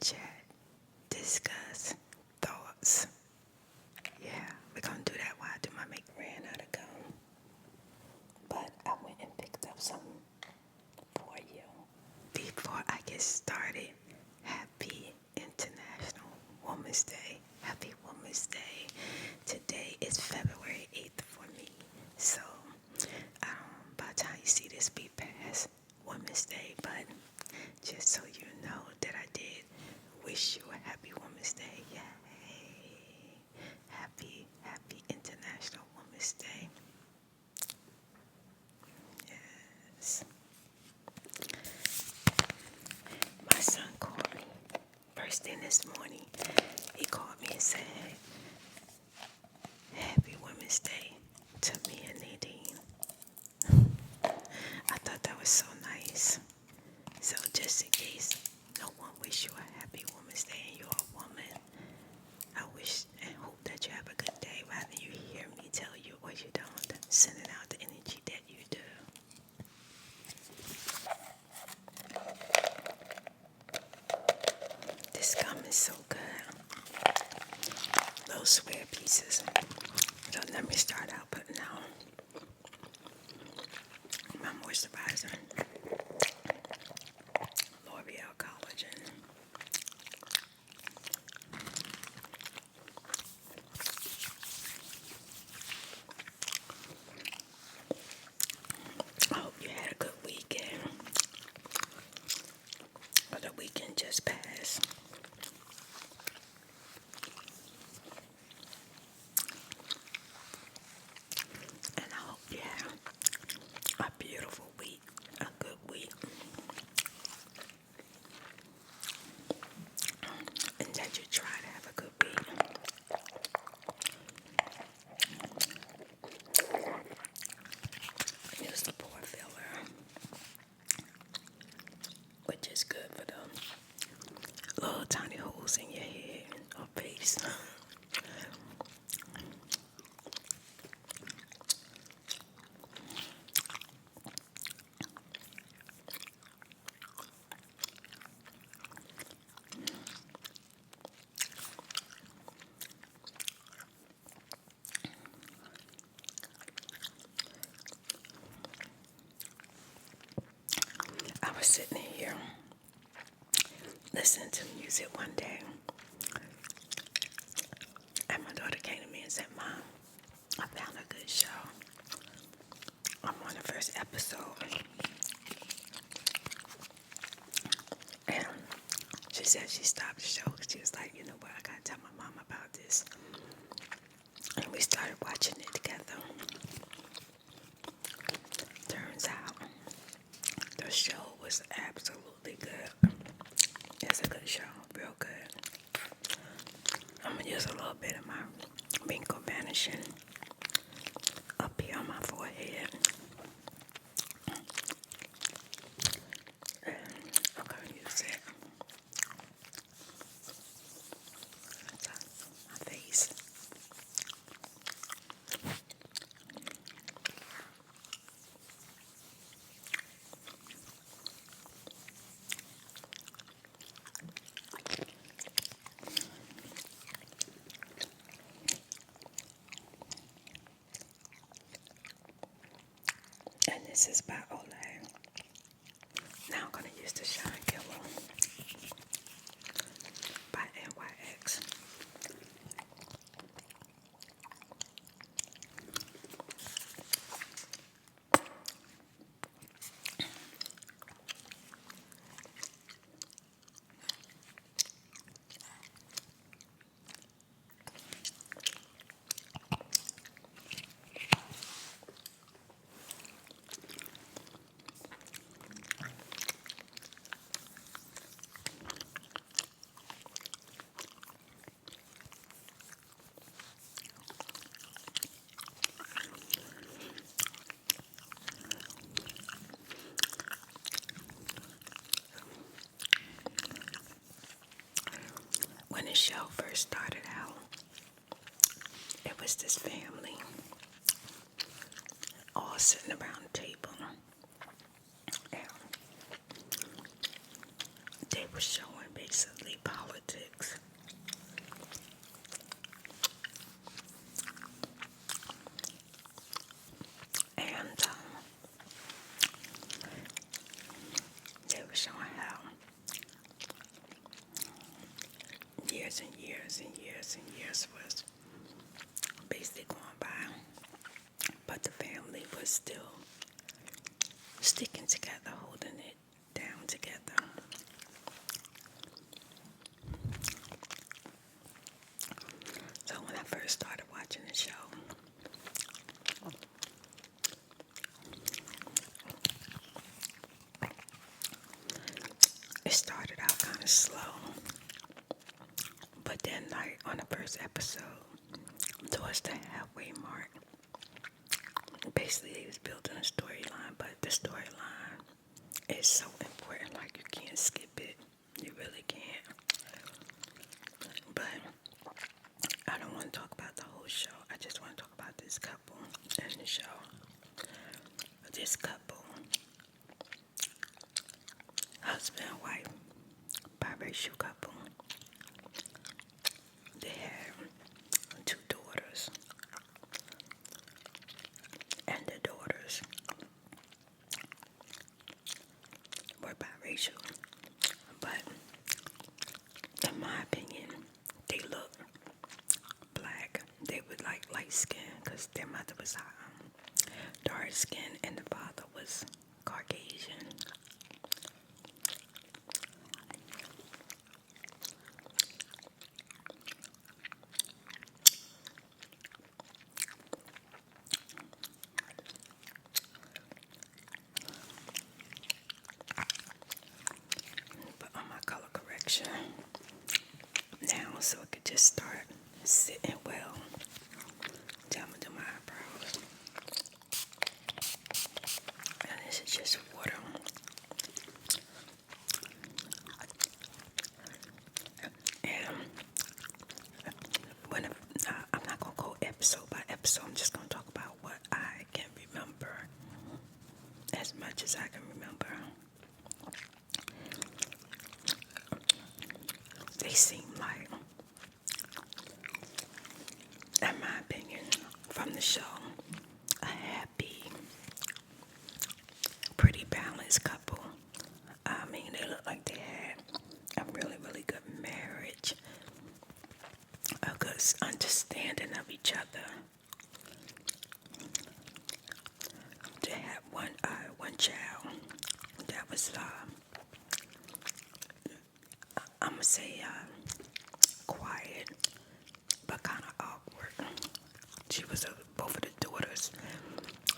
chat, discuss thoughts. Yeah, we're gonna do that while I do my make ran out of gum. But I went and picked up something for you. Before I get started, happy International Women's Day. Happy Women's Day. Today is February 8th for me. So, by the time you see this, be past Women's Day. But just so you know that I did wish you a happy Women's Day. Yay. Happy International Women's Day. Yes. My son called me first thing this morning. He called me and said, Happy Women's Day to me and Nadine. I thought that was so nice. So just in case no one wish you a happy Women's Day and you're a woman, I wish and hope that you have a good day. Rather you hear me tell you or you don't, sending out the energy that you do. This gum is so good. Little square pieces. So let me start out putting out my moisturizer. L'Oreal Collagen. I hope you had a good weekend. Or the weekend just passed. And I hope you have a beautiful week, a good week. And that you try to have a good week. Use the pore filler, which is good for the little tiny holes in your head or face. I was sitting here listening to music one day, and my daughter came to me and said, Mom, I found a good show. I'm on the first episode. And she said she stopped the show because she was like, you know what, I gotta tell my mom about this. And we started watching it together. Turns out the show was absolutely good. It's a good show, real good. I'm gonna use a little bit of my wrinkle vanishing up here on my forehead. And I'm gonna use it on my face. And this is by Olay. Now I'm going to use the Shine Killer by NYX. When the show first started out, it was this family all sitting around the table. And they were showing basically politics. And they were showing how years and years and years and years was basically going by, but the family was still sticking together, holding it down together. So when I first started watching the show, it started out kind of slow, but then like on the first episode, towards the halfway mark, basically they was building a storyline, but the storyline is so important, like you can't skip it. You really can't. But I don't want to talk about the whole show. I just want to talk about this couple in the show. This couple, husband and wife, biracial couple. They had 2 daughters. And the daughters were biracial. But in my opinion, they look black. They were like light skin because their mother was dark skin and the father was Caucasian. But on my color correction now, so it could just start sitting well. Tell me to my eyebrows. And this is just water. And when I'm not going to go episode by episode. I'm just going to talk about what I can remember as much as I can remember. They seem like, in my opinion, from the show, a happy, pretty balanced couple. I mean, they look like they had a really, really good marriage, a good understanding of each other. They had one child that was, I'm gonna say, quiet, but kind of awkward. She was both of the daughters,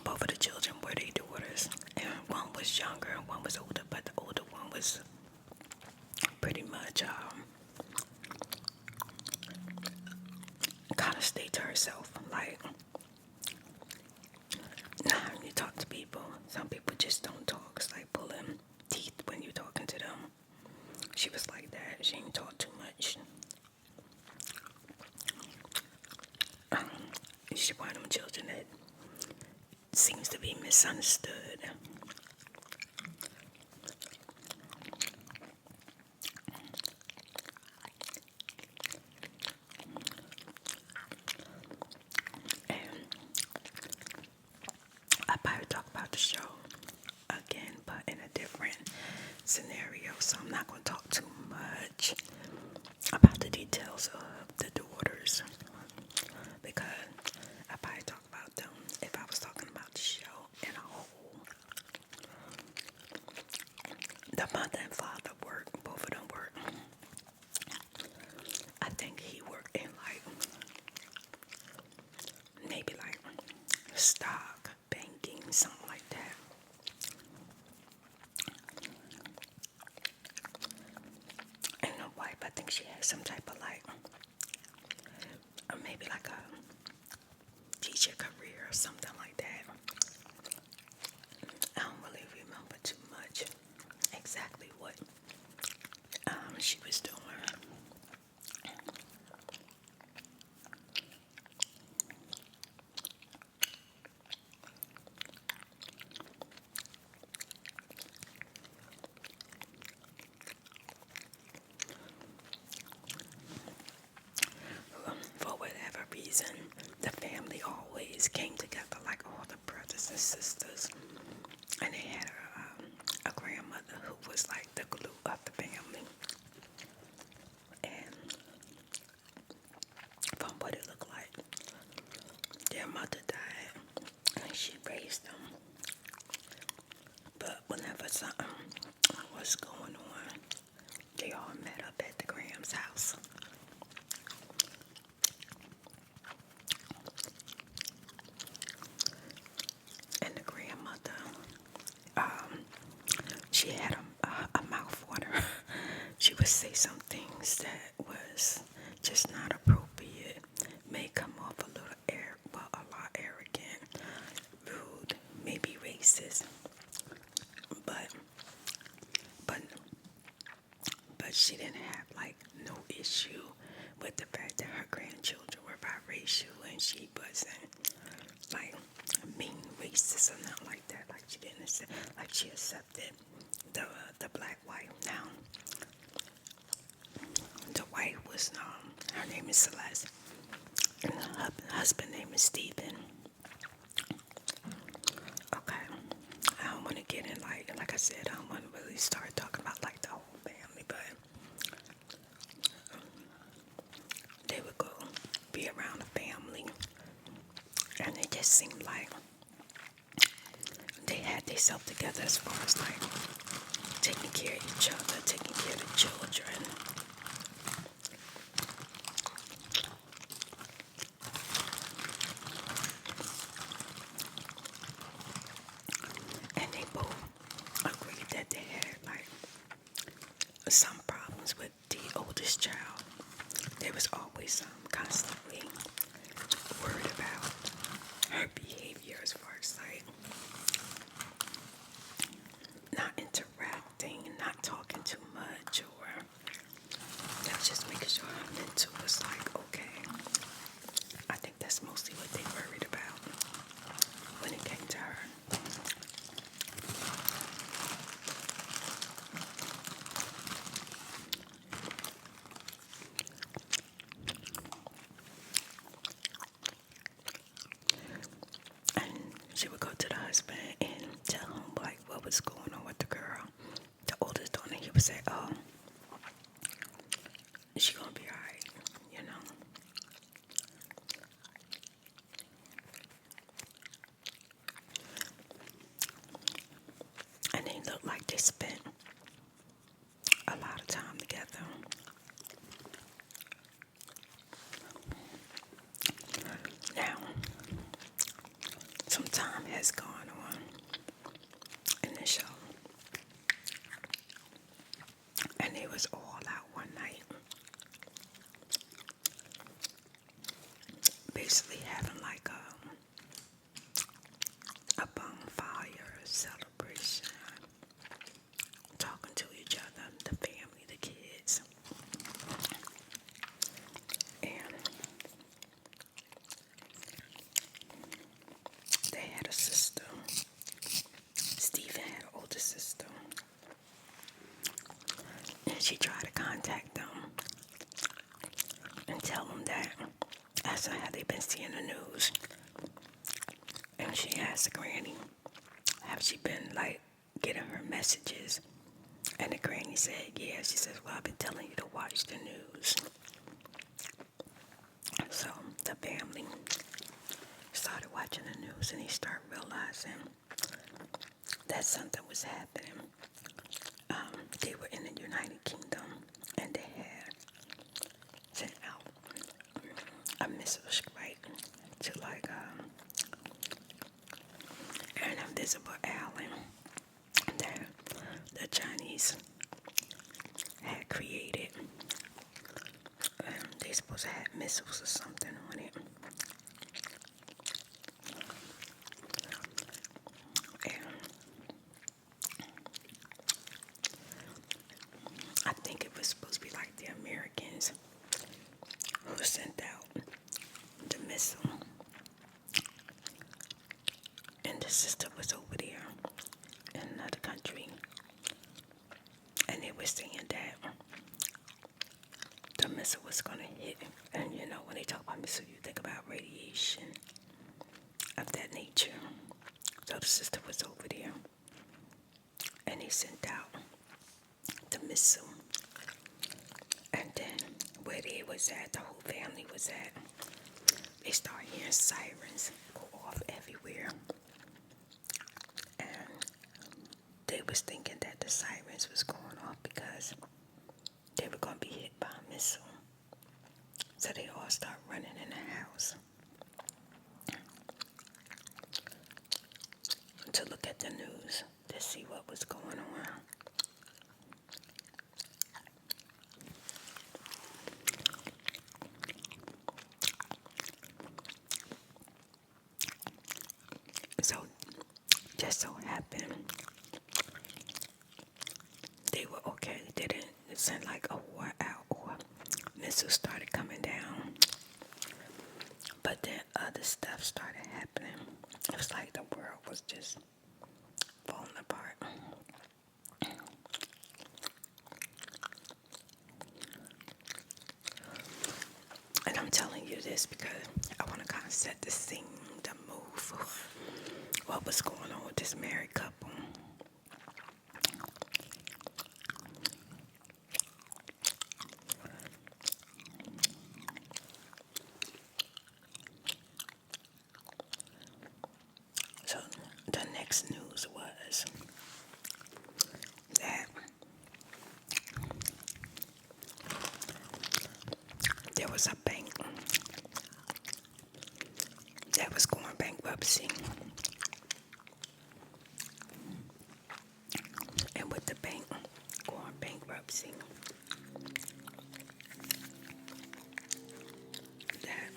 both of the children were their daughters, and one was younger and one was older, but the older one was pretty much kind of stayed to herself. Like, when you talk to people, some people just don't talk. It's like pulling teeth when you're talking to them. She was like that. She didn't talk too much. She's one of them children that seems to be misunderstood. And I probably talk about the show again, but in a different scenario, so I'm not going to talk too much about the details of the daughters, because I probably talk about them if I was talking about the show in a whole. The mother and father work, both of them work. I think he worked in like, maybe like stock, banking, something like that. And the wife, I think she had some type of like, maybe like a teacher career or something like that. I don't really remember too much exactly what she was doing. their mother died and she raised them. But whenever something was going on, they all met up at the Graham's house. And the grandmother, she had a mouth water. She would say some things that was just not appropriate, may come off a little a lot arrogant, rude, maybe racist, but she didn't have like no issue with the fact that her grandchildren were biracial and she wasn't like mean racist or nothing like that. Like she didn't accept, like she accepted the black wife. Now the wife was her name is Celeste and her husband name is Stephen. Okay, I don't want to get in like I said, I don't want to really start talking about like the whole family, but they would go be around the family and it just seemed like they had themselves together as far as like taking care of each other, taking care of the children. And they both agreed that they had like some problems with the oldest child. There was always constantly worried about her behavior as far as like not interacting, not talking too much, or just making sure her mental was like okay. I think that's mostly what they worried about when it came to her. And she would go to the husband and tell him like what was going on with the girl, the oldest daughter. He would say, "Oh, she gonna be alright, you know." And they looked like they spent a lot of time together. Now, some time has gone on in the show, and they was all out one night, basically having like a bonfire celebration, talking to each other, the family, the kids, and they had a sister. Stephen had an older sister, and she tried to contact them and tell them that that's how they've been seeing the news. And she asked Granny, have she been like getting her messages? And the granny said, yeah. She says, well, I've been telling you to watch the news. So the family started watching the news and they started realizing that something was happening. They were in the United Kingdom and they had sent out a missile strike to like an invisible island that the Chinese had created. They supposed to have missiles or something on it. And I think it was supposed to be like the Americans who sent out the missile. And the sister was over there in another country. And they were saying that the missile was going to hit. And you know, when they talk about missile, you think about radiation of that nature. So the sister was over there. And they sent out the missile. And then where they was at, the whole family was at, they start hearing sirens go off everywhere. And they was thinking that the sirens was going off because they were going to be hit by a missile. So they all start running in the house to look at the news to see what was going on. So just so happened they were okay. They didn't send like a war out or missiles started coming down. But then other stuff started happening. It was like the world was just falling apart. And I'm telling you this because I want to kind of set the scene, the move, what was going on with this married couple. So the next news was that there was a bank that was going bankruptcy. And with the bank going bankruptcy, that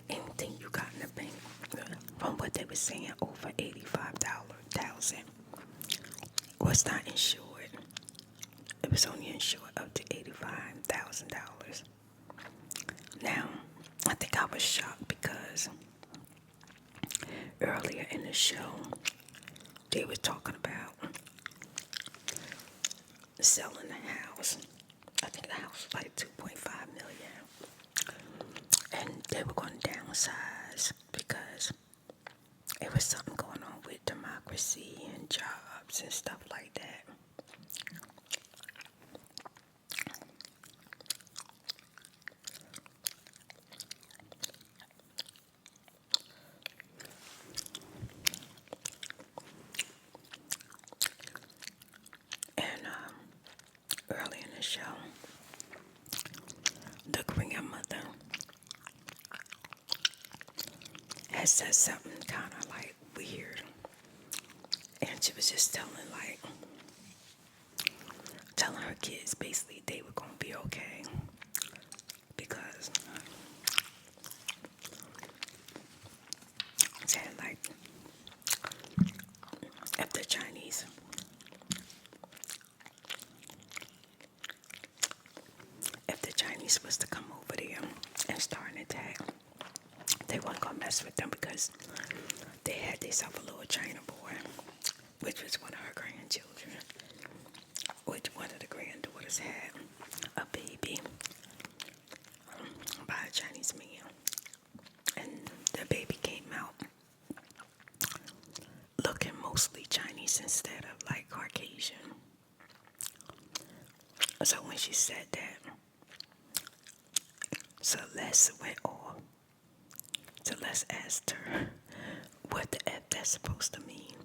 anything you got in the bank, from what they were saying, over $85,000 was not insured. It was only insured up to $85,000. Now, I think I was shocked because earlier in the show, they were talking about selling the house. I think the house was like $2.5 million. And they were going to downsize because it was something going on with democracy and jobs and stuff like that. And early in the show, the grandmother had said something kind of like weird. And she was just telling her kids basically they were going to be okay. Because saying like if the Chinese was to come over there and start an attack, they weren't going to mess with them because they had themselves a little China boy, which was one of her grandchildren, which one of the granddaughters had a baby by a Chinese man. And the baby came out looking mostly Chinese instead of like Caucasian. So when she said that, Celeste went off. Celeste asked her what the F that's supposed to mean.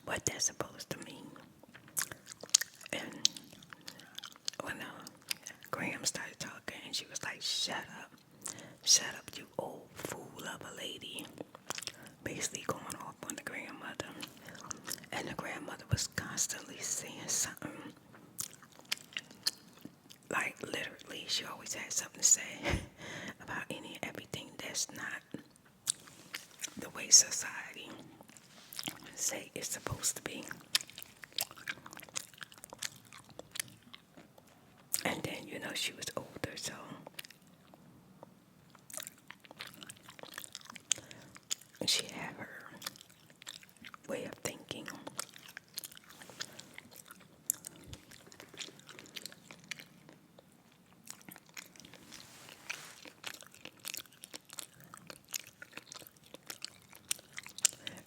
What that's supposed to mean. And when Graham started talking, and she was like, shut up, you old fool of a lady. Basically going off on the grandmother. And the grandmother was constantly saying something. Like literally, she always had something to say about any and everything that's not the way society say it's supposed to be. And then, she was older, so she had her way of thinking.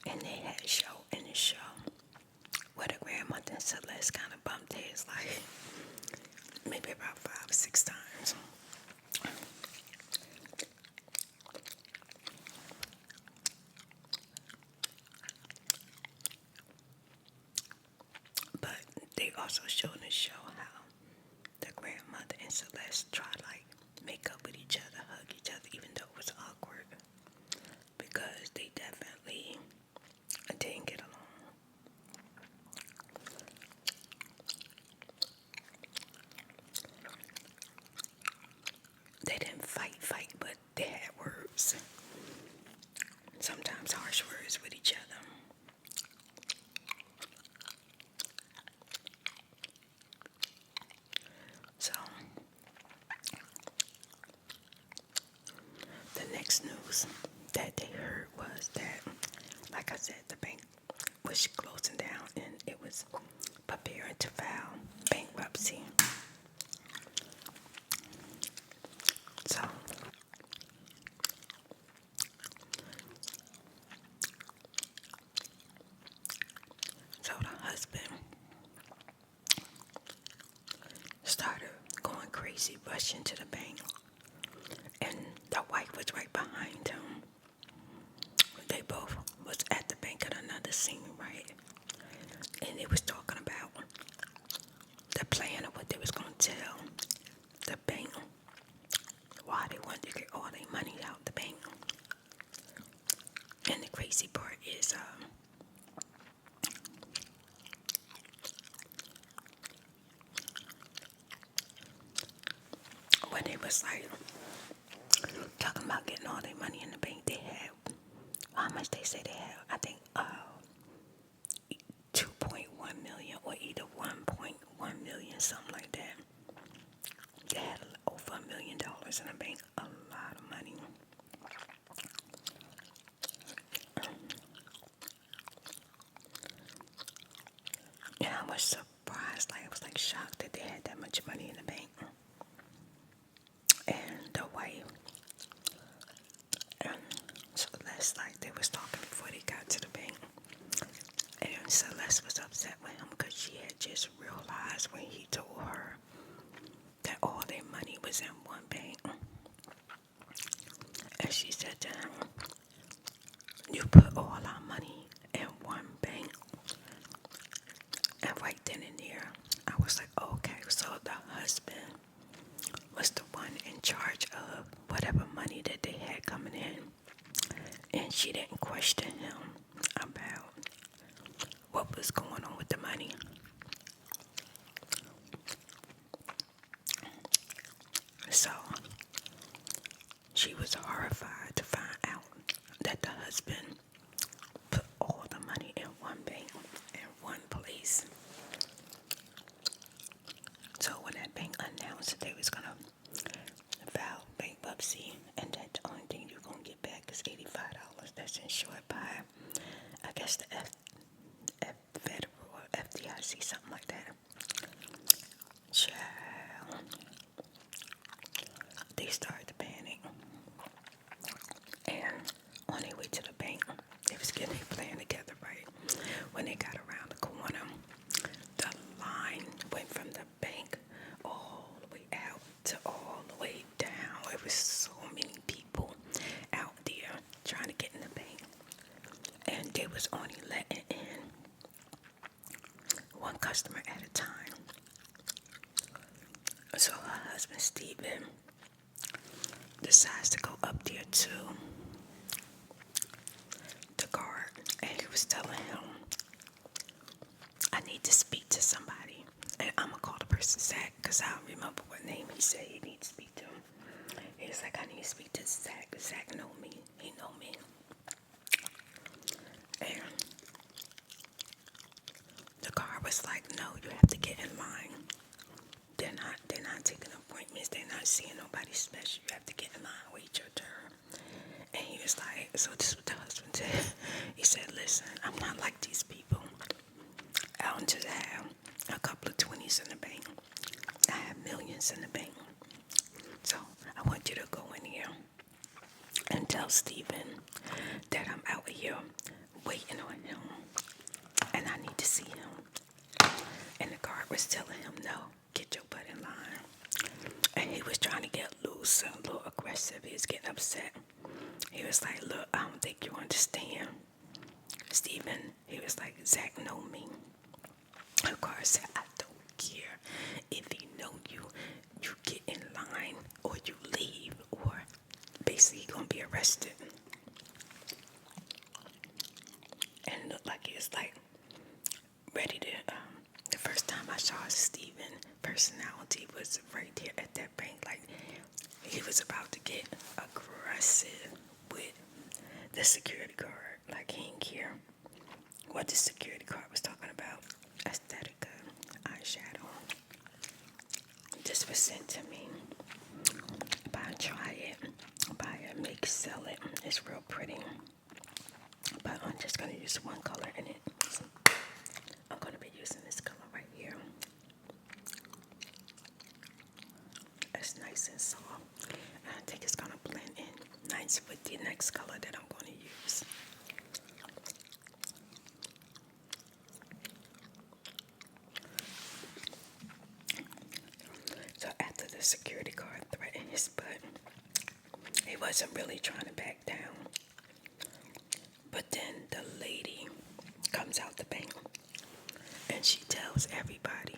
And they had a show in the show where the grandmother and Celeste kind of bumped heads like maybe about 5 or 6 times. also showed the show how the grandmother and Celeste try like make up with each other, hug each other, even though it was awkward because they definitely didn't get along. They didn't fight, but they had words. Sometimes harsh words with each other. So, the next news that they heard was that, like I said, the bank was closing down and it was preparing to file bankruptcy. So, the husband started going crazy, rushing to the bank, and the wife was right behind him. They both was at the bank at another scene, right? And they was talking about the plan of what they was gonna tell the bank, why they wanted to get all their money out the bank. And the crazy part is, when they was like talking about getting all their money in the bank, they had, how much they say they had? I think 2.1 million or either 1.1 million, something like that. They had over $1 million in the bank, a lot of money. And I was surprised, like I was like shocked that they had that much money in the bank. And the wife, and Celeste, like they was talking before they got to the bank. And Celeste was upset with him because she had just realized when he told her that all their money was in one bank. And she said to him, "You put all our money in one bank." And right then and there, I was like, okay, so the husband was the one in charge of whatever money that they had coming in. And she didn't question him about what was going on with the money. So she was horrified to find out that the husband put all the money in one bank, in one place. So when that bank announced that they was gonna file bankruptcy and that the only thing you're gonna get back is $85 that's insured by, I guess, the federal or FDIC, something like that. Child, they started to panic. And on their way to the bank, they was getting their plan together, right? When they got around the corner, the line went from the bank all the way out to all the way down. It was so many people out there trying to get in the bank. And they was only letting in one customer at a time. So her husband, Steven, decides to go up there to the guard. And he was telling him, "I need to speak to somebody." And I'm going to call the person Zach because I don't remember what name he said he needs to speak to him. He was like, "I need to speak to Zach. Zach know me. He know me." And the guard was like, "No, you have to get in line. They're not taking appointments. They're not seeing nobody special. You have to get in line, wait your turn." And he was like, so this is what the husband said. He said, "Listen, I'm not like these people. I don't just have a couple of 20s in the bank. I have millions in the bank. So I want you to go in here and tell Steven that I'm out here waiting on him and I need to see him." And the guard was telling him, "No, get your butt in line." And he was trying to get loose and a little aggressive. He was getting upset. He was like, "Look, I don't think you understand, Steven." He was like, "Zach know me." Of course, "I don't saw Steven personality was right there at that bank. Like, he was about to get aggressive with the security guard. Like, he didn't care what the security guard was talking about. Aesthetica eyeshadow. This was sent to me. Buy, try it. Buy it, make, sell it. It's real pretty. But I'm just going to use one color in it. I'm going to be using this color right here. It's nice and soft. And I think it's going to blend in nice with the next color that I'm going to use. So after the security guard threatened his butt, he wasn't really trying to back down. But then the lady comes out the bank and she tells everybody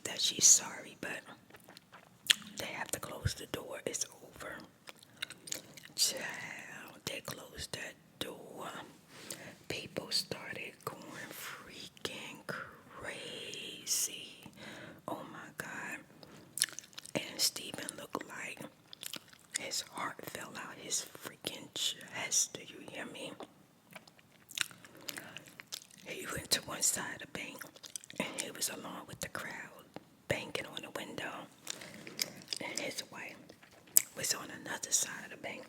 that she's sorry, but they have to close the door. It's over. Child, they closed that door. People started going freaking crazy. Oh my God. And Steven looked like his heart fell out his freaking chest. Do you hear me? He went to one side of the bank and he was along with the crowd, banging on the window. And his wife was on another side of the bank.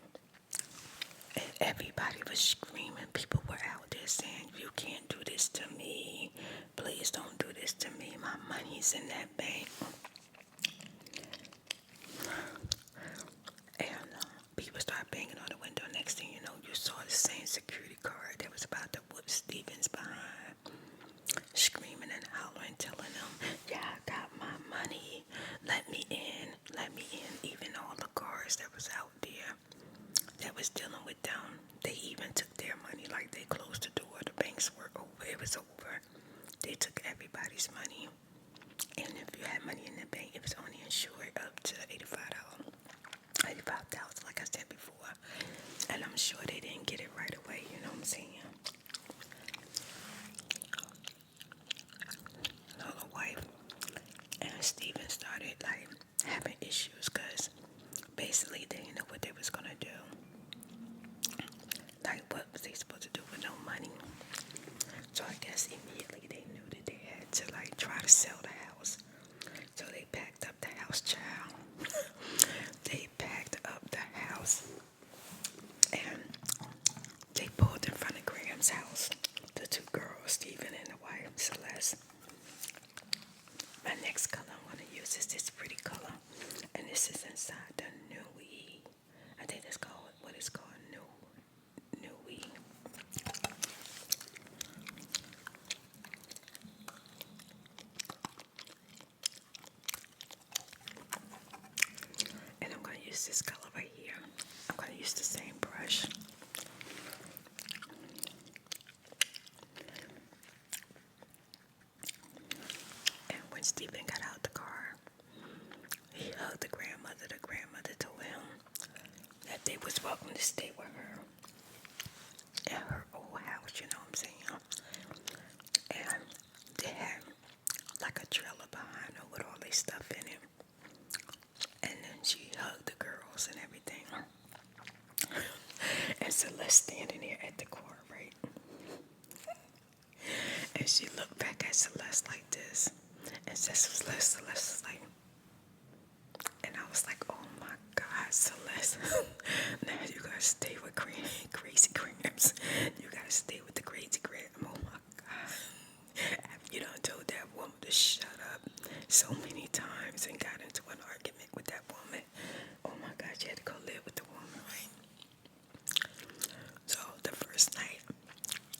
And everybody was screaming. People were out there saying, "You can't do this to me. Please don't do this to me. My money's in that bank." And people started banging on the window. Next thing you know, you saw the same security guard that was about to whoop Stevens behind, screaming and hollering, telling them, "Yeah, I got my money. Let me in. Let me in." Even all the guards that was out there that was dealing with them, they even took their money. Like, they closed the door. The banks were over. It was over. They took everybody's money. And if you had money in the bank, it was only insured up to $85,000, like I said before. And I'm sure they didn't get it right away, you know what I'm saying? So the wife and Steven started like having issues because basically they didn't know what they was gonna do. Like, what was they supposed to do with no money? So I guess immediately they knew that they had to like try to sell the house. So they packed up the house, child. They packed up the house and they pulled in front of Graham's house. The two girls, Stephen and the wife, Celeste. My next color I'm going to use is this pretty color. And this is inside the NOSEY. I think that's called, what it's called, NOSEY. And I'm going to use this color right here. I'm going to use the same brush. And when Stephen got out the car, he hugged the grandmother. The grandmother told him that they was welcome to stay with her at her old house, you know what I'm saying? And they had like a trailer behind her with all their stuff in it. And then she hugged the girls and everything. And Celeste standing there at the car, right? And she looked back at Celeste like this. And Celeste was like, and I was like, "Oh my God, Celeste. Now you gotta stay with Crazy Grams. You gotta stay with the Crazy Gram. Oh my God." After you done told that woman to shut up so many times and got into an argument with that woman. Oh my God, you had to go live with the woman, right? So the first night,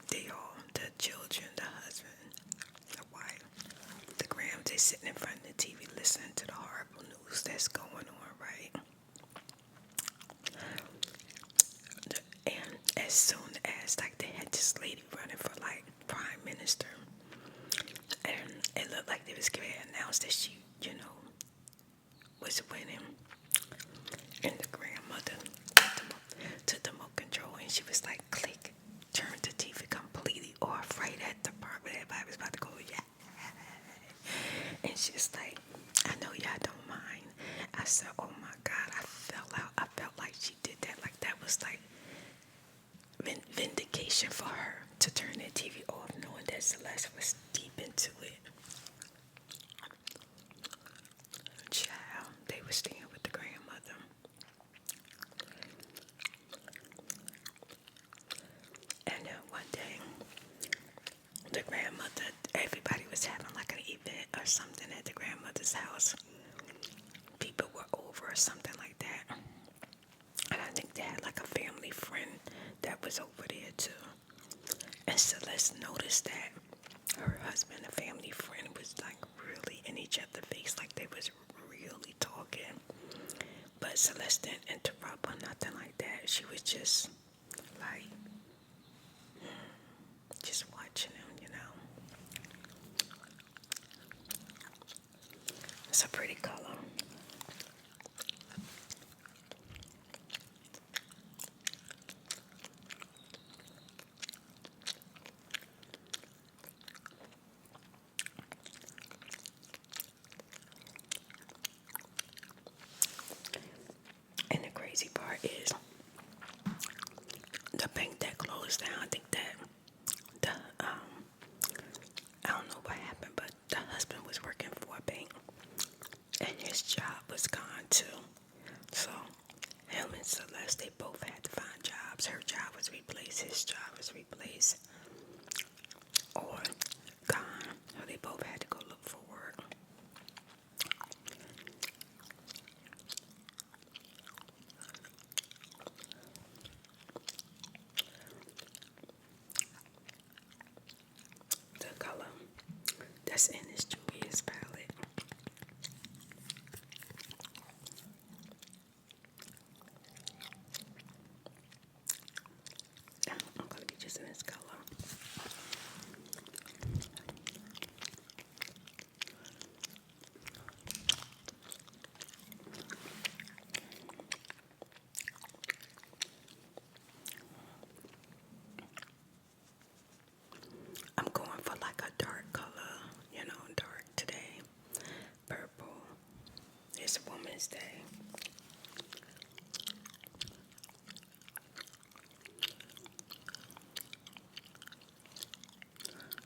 they all, the children, the husband, the wife, the Grams, they sitting in front of the TV listening to the horrible news that's going on, right? And as soon as, like, they had this lady running for, like, prime minister, and it looked like they was going to announce that she, you know, was winning. And the grandmother took the remote control and she was like, click, turned the TV completely off right at the part where everybody was about to go, yeah. And she's like, I know y'all don't mind. I said, oh my God, I fell out. I felt like she did that. Like that was like vindication for her to turn that TV off knowing that Celeste was deep into it. Child, they were staying with the grandmother. And then one day, the grandmother, everybody was having like an event or something at the grandmother's house. People were over or something like that. And I think they had like a family friend that was over there too. And Celeste noticed that her husband, a family friend, was like really in each other's face, like they was really talking. But Celeste didn't interrupt or nothing like that. She was just like, just watching him, you know. It's a pretty color. And the crazy part is the bank that closed down. I think that the I don't know what happened, but the husband was working for a bank, and his job was gone too. So him and Celeste, they both had to find jobs. Her job was replaced. His job was replaced or gone. So they both had to go look for work. The color that's in this Julius palette. I'm going to be just in this color. I'm going for like a dark color, you know, dark today. Purple. It's Women's Day.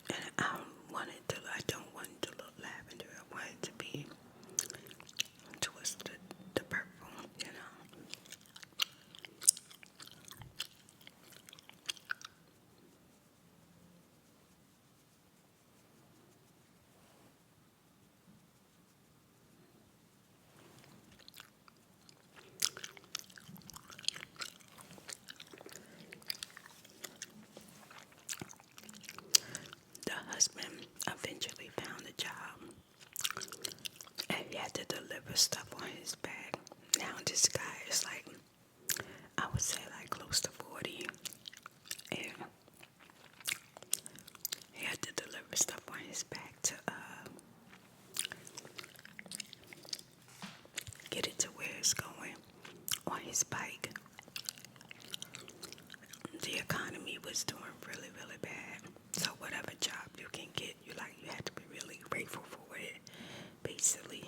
And I don't want it to look lavender. I want it to be towards the purple, you know. The husband eventually found a job and he had to deliver stuff on his back. Now this guy is like, I would say like close to 40, and he had to deliver stuff on his back to get it to where it's going on his bike. The economy was doing really, really bad. So whatever job you can get, you have to be really grateful for it, basically.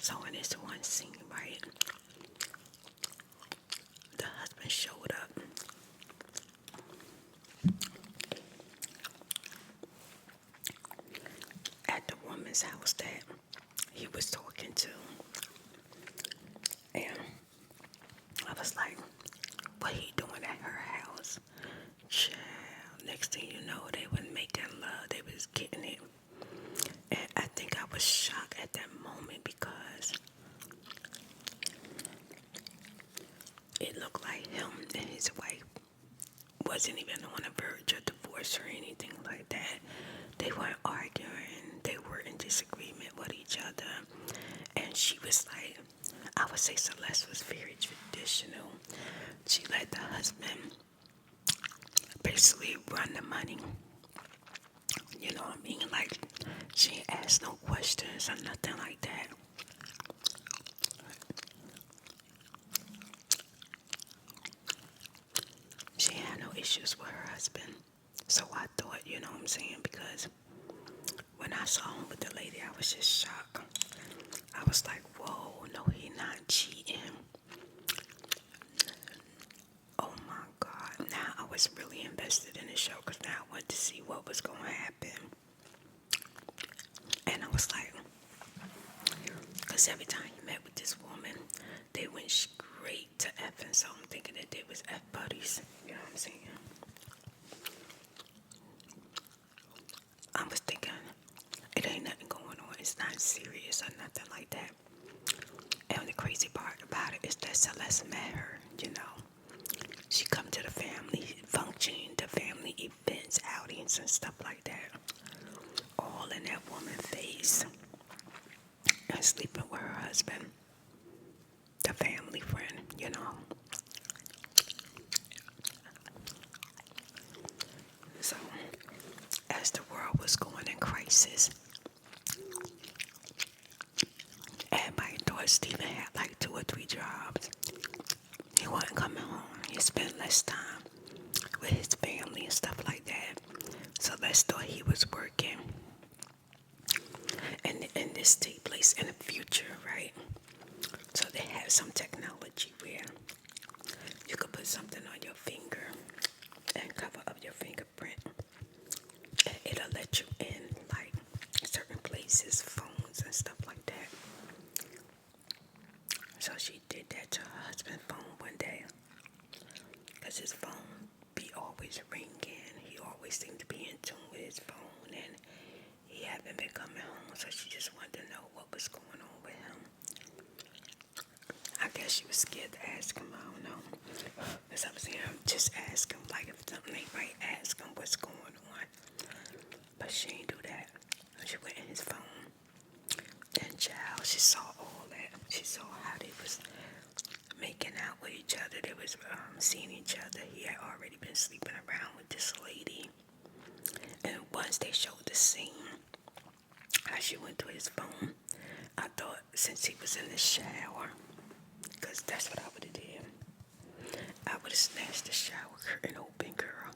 So in this one scene, right, the husband showed up at the woman's house that he was talking to. And I was like, what he doing at her house? Child, next thing you know, they were making love. They was getting it. And I think I was shocked at that moment because it looked like him and his wife wasn't even on the verge of divorce or anything like that. They weren't arguing. They were in disagreement with each other. And she was like, I would say Celeste was very traditional. She let the husband basically run the money. You know what I mean? Like, she ain't asked no questions or nothing like that. She had no issues with her you know what I'm saying? Because when I saw him with the lady, I was just shocked. I was like, whoa, no, he not cheating. Oh my God. Now I was really invested in the show because now I wanted to see what was going to happen. And I was like, because every time he met with this woman, they went straight to effing. So I'm thinking that they was F buddies. You know what I'm saying? I was thinking, it ain't nothing going on. It's not serious or nothing like that. And the crazy part about it is that Celeste met her, you know. She come to the family function, the family events, outings and stuff like that. All in that woman's face. And sleeping with her husband. The family friend, you know. So, as the world was going in crisis, everybody thought Stephen had like 2 or 3 jobs. He wasn't coming home. He spent less time with his family and stuff like that. So let's thought he was working. And this take place in the future, right? So they had some technology where you could put something on your finger and cover up your fingerprint. And it'll let you in like certain places, phones and stuff like that. So she did that to her husband's phone one day. Because his phone be always ringing. He always seemed to be in tune with his phone. And he hadn't been coming home. So she just wanted to know what was going on with him. I guess she was scared to ask him. I don't know. As I was saying, just ask him. Like if something ain't right, ask him what's going on. But she ain't do that. She went in his phone. And child, she saw all that. She saw how they was making out with each other. They was seeing each other. He had already been sleeping around with this lady. And once they showed the scene, how she went to his phone, I thought since he was in the shower, because that's what I would have did, I would have snatched the shower curtain open, girl.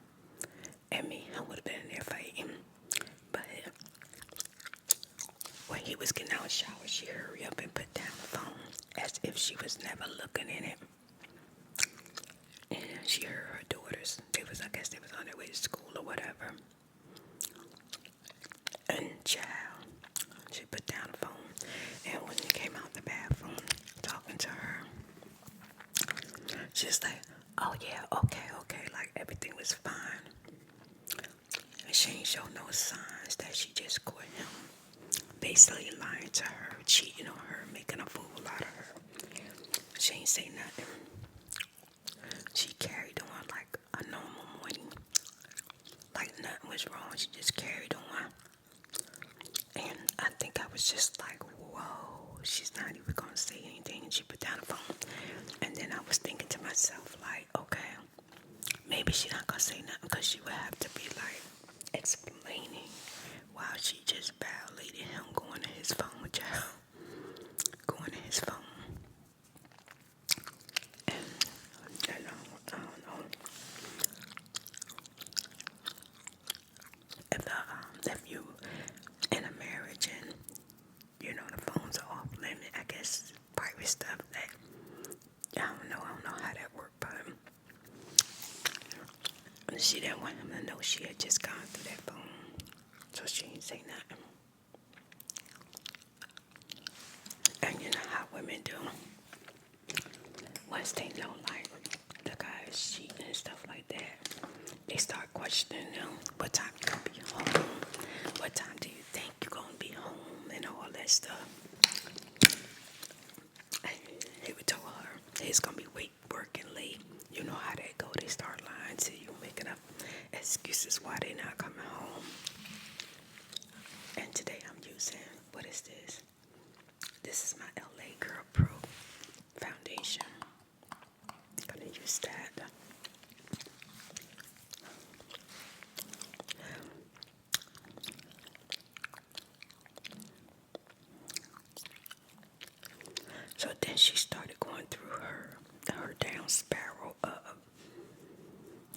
And me, I would have been in there fighting. But when he was getting out of the shower, she hurried up and put down the phone as if she was never looking in it. And she heard her daughters. I guess they was on their way to school or whatever. And child, she put down the phone. And when he came out the bathroom talking to her, she's like, oh yeah, okay, like everything was fine. And she ain't show no signs that she just caught him basically lying to her, cheating on her, making a fool out of her. She ain't say nothing. She carried on like a normal morning. Like nothing was wrong. She just carried on. And I think I was just like, whoa, she's not even gonna say anything. And she put down the phone. And then I was thinking to myself, like, okay, maybe she's not gonna say nothing because she would have to be like explaining why she just violated him going to his phone with y'all. Going to his phone. And I don't know. If you in a marriage and you know the phones are off limit, I guess private stuff that I don't know how that worked, but she didn't want him to know she had just gone through that phone, so she didn't say nothing. And you know how women do. Once they know like the guy is cheating and stuff like that, they start questioning them. What time you gonna be home? What time do you think you're gonna be home? And all that stuff. He would tell her he's gonna be working late. You know how that go. They start lying to you, making up excuses why they not coming home. And today I'm using, what is this? This is my LA Girl Pro foundation. I'm gonna use that. So then she started going through her down spiral of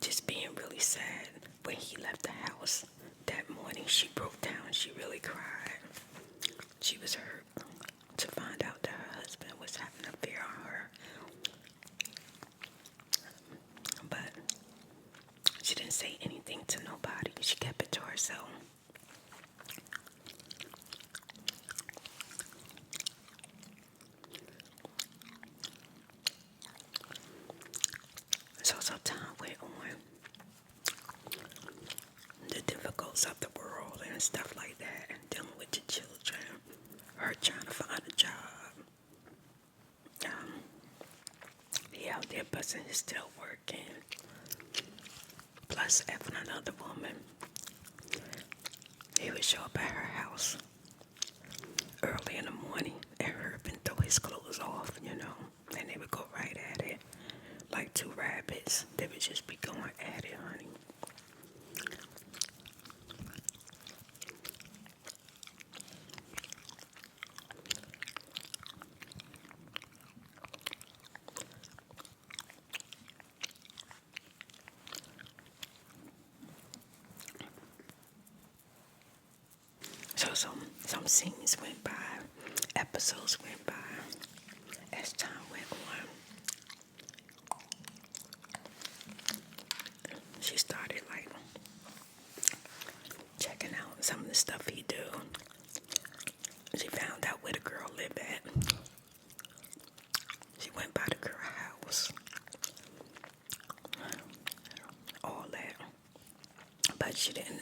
just being really sad when he left the house morning, she broke down. She really cried. She was hurt to find out that her husband was having an affair on her. But she didn't say anything to nobody. She kept it to herself. So time went on. The difficulties of the world and stuff like that, and dealing with the children, her trying to find a job. He out there busting his tail working. Plus, having another woman. He would show up at her house early in the morning and her and throw his clothes off, you know, and they would go right at it. Like two rabbits. They would just be going at it, honey. So some scenes went by, episodes went by, as time went on. She started like checking out some of the stuff he do. She found out where the girl lived at. She went by the girl's house. All that. But she didn't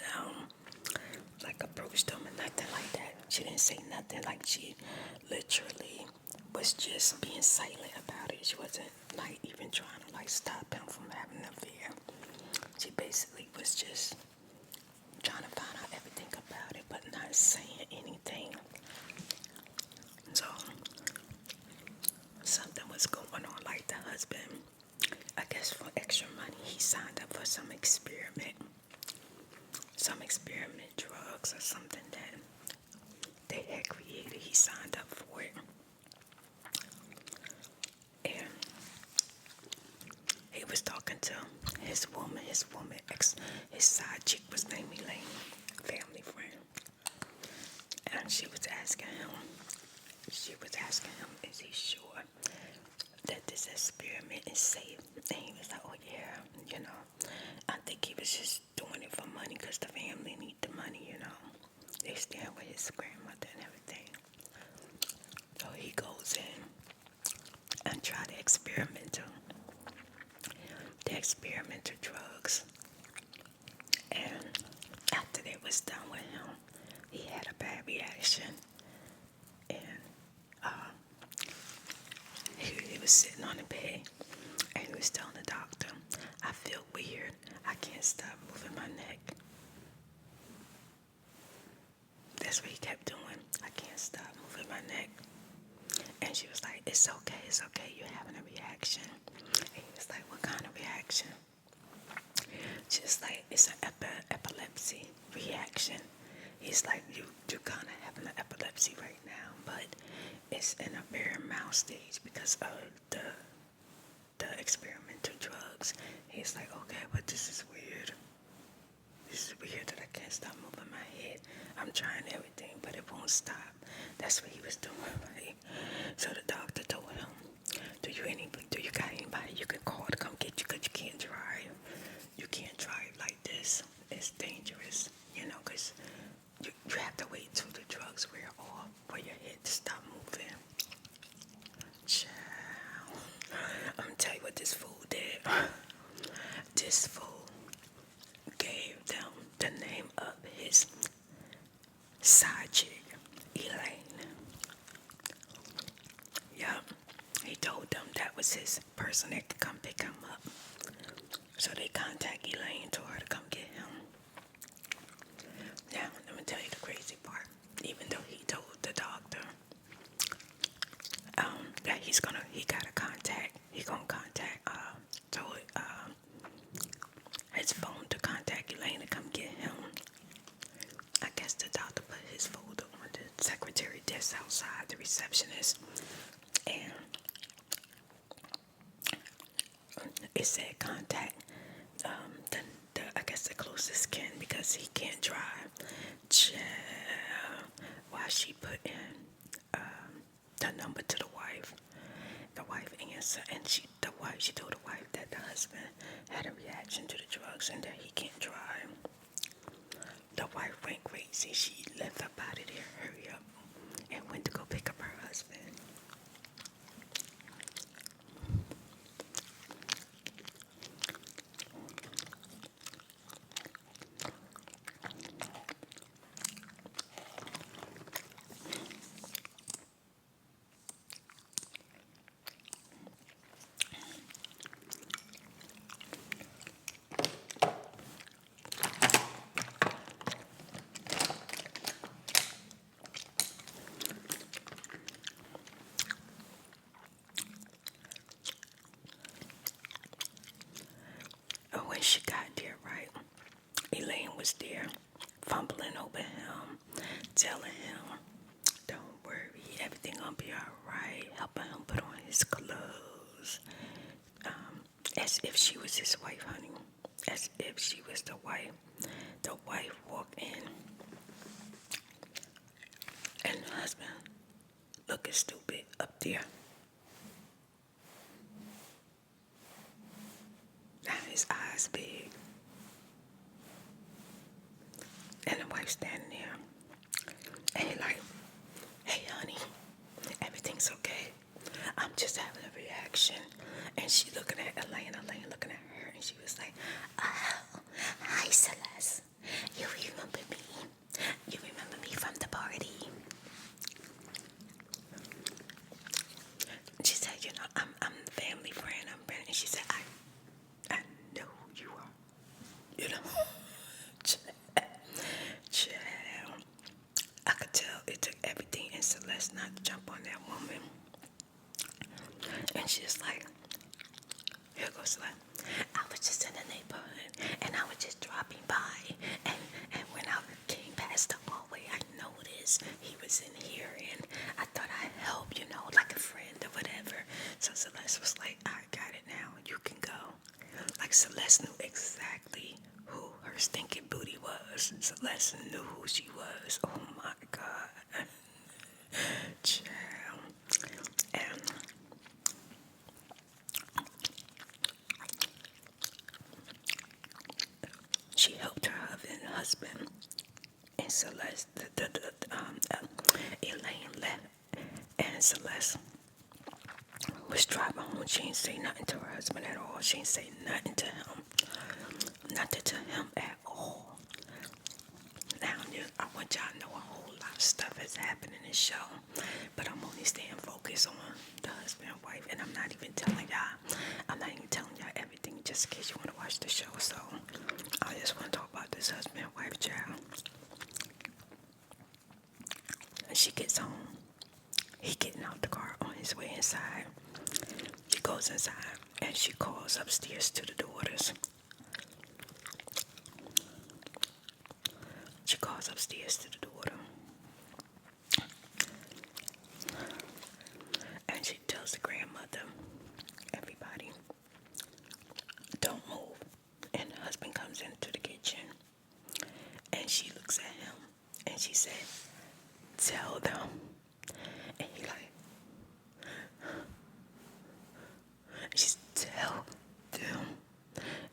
like approach them or nothing like that. She didn't say nothing. Like she literally was just being silent about it. She wasn't like even trying to like stop him from having an affair. She basically was just trying to find out everything about it, but not saying anything. So something was going on. Like the husband, I guess for extra money, he signed up for some experiment drugs or something that they had created. He signed up for it. And he was talking to his woman, his side chick was named Elaine, family friend. And she was asking him, is he sure that this experiment is safe? And he was like, oh yeah, you know, I think he was just doing it for money because the family need the money, you know. They stand with his grandmother and everything. So he goes in and try the experimental drugs. And after they was done with him, he had a bad reaction. And he was sitting on the bed and he was telling the doctor, I feel weird. I can't stop moving my neck. That's what he kept doing. I can't stop moving my neck. And she was like, it's okay, you're having a reaction. And he was like, what kind of reaction? She's like, it's an epilepsy reaction. He's like, you kind of having an epilepsy right now, but it's in a very mild stage because of the experimental drugs. He's like, okay, but this is weird. This is weird that I can't stop moving my head. I'm trying everything, but it won't stop. That's what he was doing, right? So the doctor told him, do you got anybody you can call to come get you because you can't drive? You can't drive like this. It's dangerous, you know, because you have to wait till the drugs wear off for your head to stop moving. Child. I'm going to tell you what this fool did. This fool gave them the name of his side chick, Elaine. Yup. He told them that was his person that could come pick him up. So they contact Elaine, told her to come get him. Now, let me tell you the crazy part. Even though he told the doctor that he gonna contact his phone to contact Elaine to come get him. I guess the doctor put his folder on the secretary desk outside, the receptionist, and it said contact I guess the closest kin, because because he can't drive. Child, while she put in the number to the wife answered, and she told the wife that the husband had a reaction to the drugs and that he can't drive. The wife went crazy. She left up out of there, hurry up, and went to go pick up her husband. When she got there, right, Elaine was there, fumbling over him, telling him, don't worry, everything gonna be alright, helping him put on his clothes, as if she was his wife, honey, as if she was the wife. The wife walked in, and the husband looking stupid up there. Now his eyes big. And the wife standing there. And he like, hey honey, everything's okay. I'm just having a reaction. And she looking at Elaine looking at her, and she was like, oh, hi Celeste. You remember me? You remember me from the party? She said, you know, I'm the family friend. I'm Brandon. And she said, I know who you are. You know? Child. I could tell it took everything in Celeste not to jump on that woman. And she's like, here goes Celeste. I was just in the neighborhood and I was just dropping by, and when I came past the hallway, I noticed he was in here, and I thought I'd help, you know, like a friend or whatever. So Celeste was like, I got it now, you can go. Like Celeste knew exactly who her stinking booty was. Celeste knew who she was. Oh my God. Child. And she helped her husband, and Celeste, Elaine left, and Celeste was driving home. She ain't say nothing to her husband at all. She ain't say nothing to him. Nothing to him at all. Now, I want y'all to know a whole lot of stuff has happened in this show, but I'm only staying focused on the husband and wife, and I'm not even telling y'all everything just in case you want to watch the show. So I just want to talk about this husband and wife, child. And she gets home. He getting out the car on his way inside. She goes inside and she calls upstairs to the daughters. She calls upstairs to the daughter. And she tells the grandmother, everybody, don't move. And the husband comes into the kitchen. And she looks at him. And she said, tell them. And he like, she's tell them.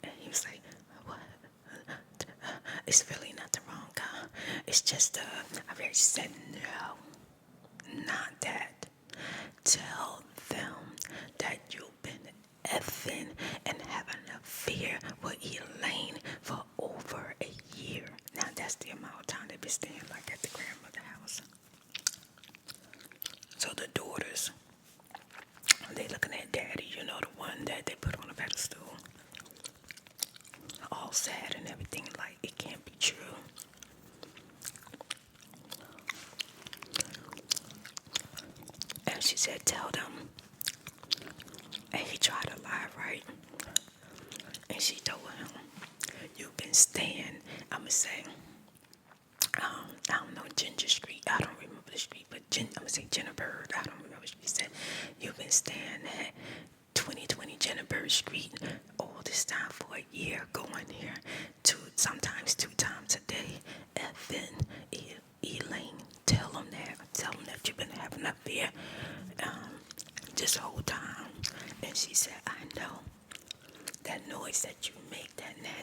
And he was like, what? It's really nothing wrong, huh? It's just, I already said no. Not that. Tell them that you've been effing and having an affair with Elaine for over a year. Now that's the amount of time they've been staying like at the grandmother's house. So the daughters, they looking at daddy, you know, the one that they put on a pedestal. All sad and everything, like it can't be true. And she said, tell them. And he tried to lie, right? And she told him, you've been staying, I'ma say, I don't know, Ginger Street. I don't remember the street, but I'ma say Jennifer. I don't remember what she said. You've been staying at 2020 Jennifer Street all this time for a year, going here sometimes 2 times a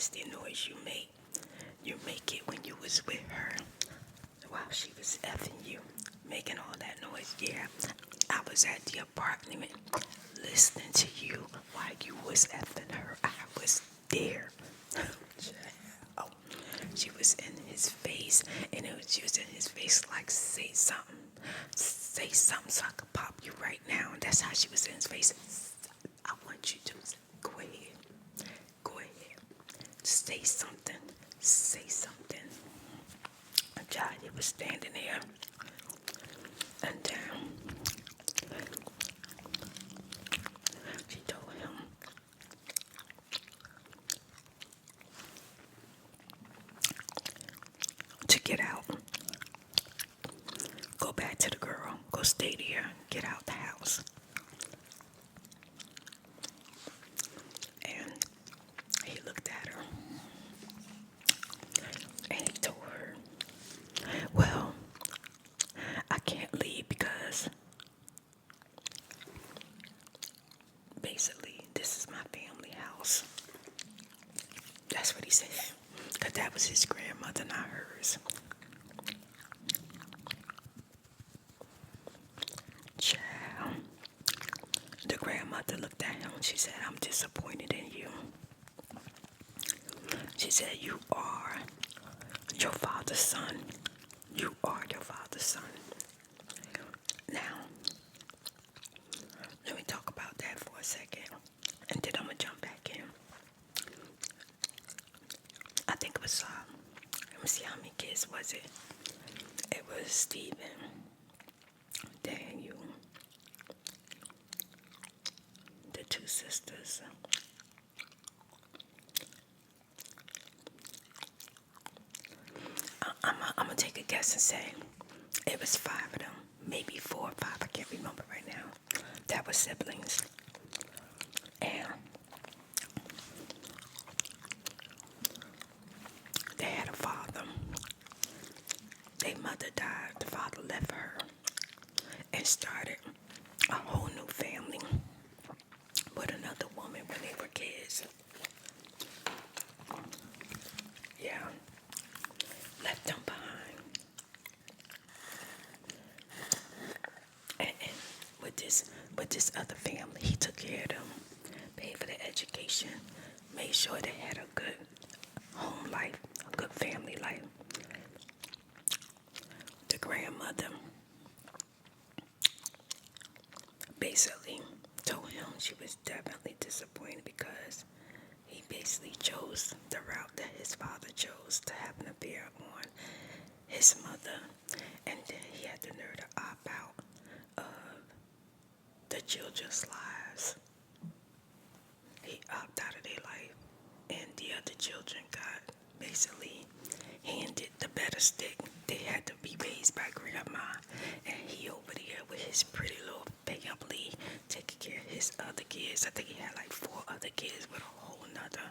nasty noise you make. You make it when you was with her while she was effing you, making all that noise. Yeah, I was at the apartment listening to you while you was effing her. I was there. Oh, she was in his face, and she was in his face like, say something so I could pop you right now. And that's how she was in his face. I want you to go ahead, say something. Johnny was standing there, and she told him to get out, go back to the girl, go stay there, get out the house. And he looked at her, and he told her, well, I can't leave because basically this is my family house. That's what he said, because that was his grandmother, not hers. Child. The grandmother looked at him and she said, I'm disappointed in you. She said, you are your father's son. You are your father's son. Now, let me talk about that for a second, and then I'm going to jump back in. I think it was, let me see how many kids was it. It was Stephen, Daniel, the two sisters. I'm going to take a guess and say it was 5 of them, maybe 4 or 5, I can't remember right now, that were siblings. And they had a father. Their mother died, the father left her and started a whole new family with another woman when they were kids. Yeah, left them behind. And with this other family, he took care of them, paid for their education, made sure they had a good home life, a good family life. The grandmother basically told him she was definitely disappointed because he basically chose the route that his father chose, to have an affair on his mother, and then he had the nerve to opt out of the children's lives. He opted out of their life, and the other children got basically handed the better stick. They had to be raised by grandma, and he over there with his pretty little family taking care of his other kids. I think he had like 4 other kids with a whole nother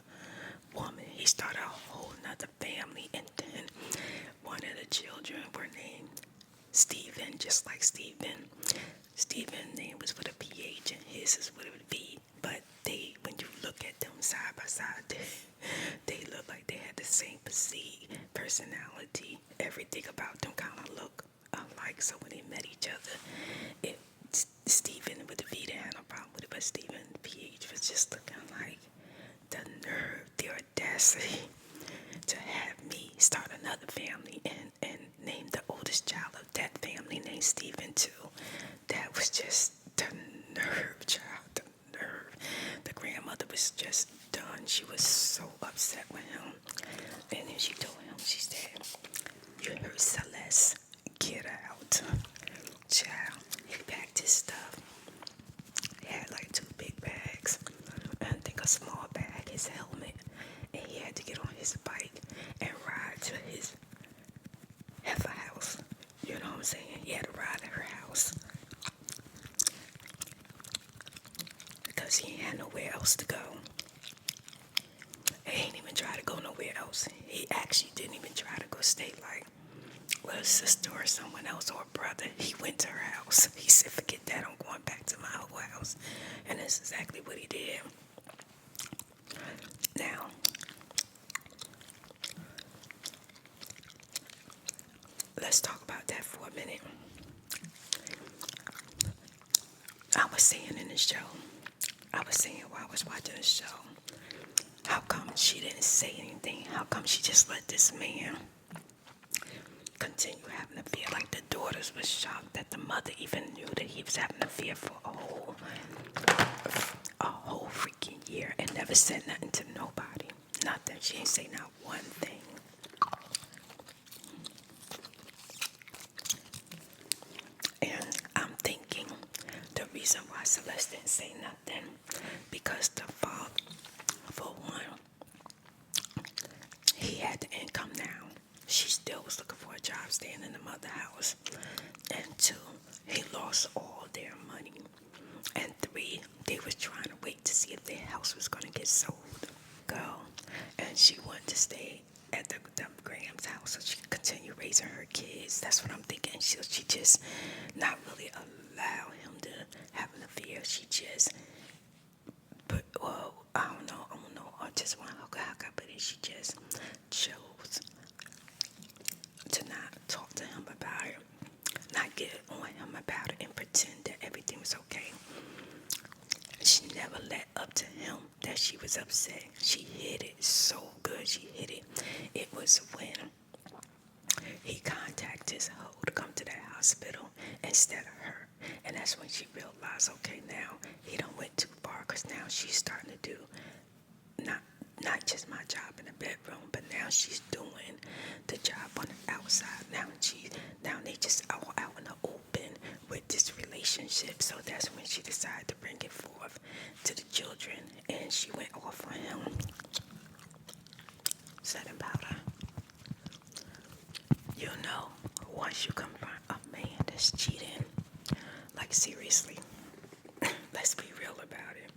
woman. He started a whole nother family, and then one of the children were named Stephen, just like Stephen. Stephen's name was with a PH and his is with a V. But they, when you look at them side by side, they look like they had the same physique, personality. Everything about them kind of look alike. So when they met each other, Stephen with the V, they had no problem with it. But Stephen PH was just looking like the nerve, the audacity to have me start another family and name the oldest child of that family named Stephen too. That was just the nerve, child, the nerve. The grandmother was just done. She was so upset with him. And then she told him, she said, you heard Celeste, get out. Child, he packed his stuff. He had like 2 big bags, and I think a small bag, his helmet, and he had to get on his bike and ride to his heifer house. You know what I'm saying? He had to ride to her house because he ain't had nowhere else to go. He ain't even try to go nowhere else. He actually didn't even try to go stay like with a sister or someone else or a brother. He went to her house. He said, forget that, I'm going back to my old house. And that's exactly what he did. Now, let's talk about that for a minute. I was saying in the show, I was saying while I was watching the show, how come she didn't say anything? How come she just let this man continue having an affair? Like the daughters was shocked that the mother even knew that he was having an affair for a whole freaking year and never said nothing to nobody. Nothing. She ain't say not one thing. And I'm thinking the reason why Celeste didn't say nothing because the father, for one, he had the income now. She still was looking for a job staying in the mother house. And two, he lost all their money. And three, they was trying to wait to see if their house was going to get sold. Girl. And she wanted to stay at the Graham's house so she could continue raising her kids. That's what I'm thinking. She just not really allow him to have an affair. She just, but well, I don't know. I just want how can I put it? She just chose to not talk to him about it, not get on him about it, and pretend that everything was okay. She never let up to him that she was upset. She hid it so good. She hid it. It was when he contacted his hoe to come to that hospital instead of her. And that's when she realized, okay, now he done went too far because now she's starting to do not just my job in the bedroom, but now she's doing the job on the outside. Now they just all out in the open with this relationship. So that's when she decided to bring it forth to the children, and she went off on him. Setting powder. You know, once you confront a man that's cheating, like seriously, let's be real about it.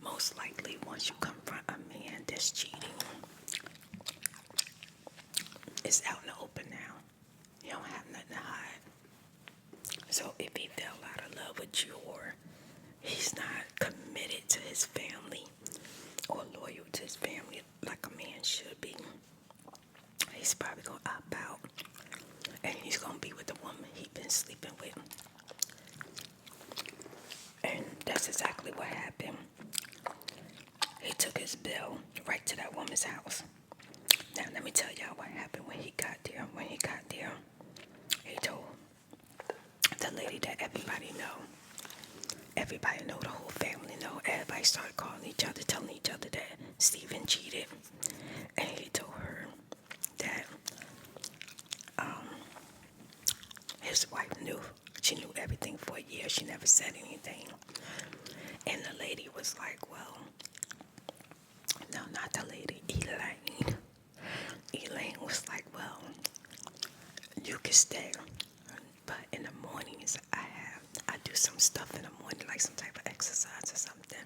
Most likely, once you confront a man that's cheating, it's out in the open now. You don't have nothing to hide. So if he fell out of love with you, or he's not committed to his family or loyal to his family like a man should be, he's probably going to opt out. And he's going to be with the woman he's been sleeping with. And that's exactly what happened. He took his bill right to that woman's house. Now, let me tell y'all what happened when he got there. When he got there, he told the lady that everybody know. Everybody know, the whole family know. Everybody started calling each other, telling each other that Steven cheated. And he told her that his wife knew. She knew everything for a year. She never said anything. And the lady was like, well, no, not the lady, Elaine. Elaine was like, well, you can stay, but in the mornings I do some stuff in the morning, like some type of exercise or something.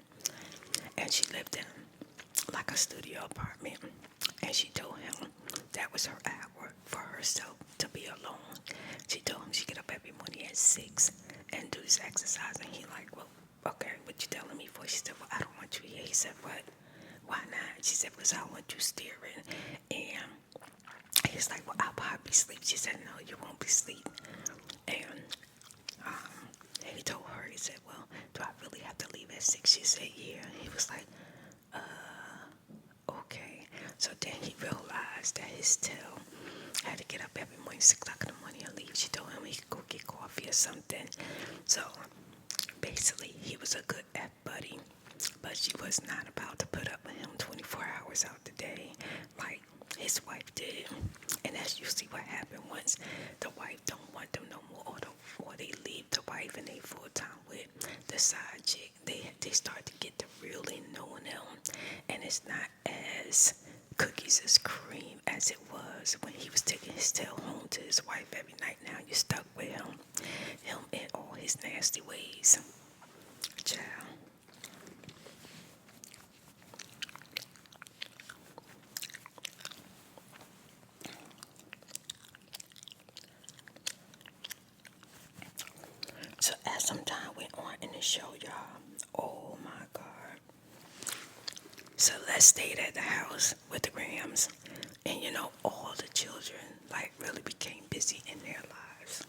And she lived in like a studio apartment, and she told him that was her hour for herself to be alone. She told him she get up every morning at 6 and do this exercise, and he like, well, okay, what you telling me for? She said, well, I don't want you here. He said, what? Why not? She said, because I want you staring. And he's like, well, I'll probably sleep. She said, no, you won't be asleep. And he told her, he said, well, do I really have to leave at 6? She said, yeah. He was like, okay. So then he realized that his tail had to get up every morning, 6 o'clock in the morning and leave. She told him he could go get coffee or something. So basically, he was a good buddy, but she was not about to put up with him 24 hours out the day like his wife did. And that's usually what happened once the wife don't want them no more, or they leave the wife and they full time with the side chick. They start to get to really knowing them, and it's not as cookies as cream as it was when he was taking his tail home to his wife every night. Now you're stuck with him and all his nasty ways. Child. So as some time went on in the show, y'all, oh my God. Celeste stayed at the house with the Grahams, And you know, all the children like really became busy in their lives.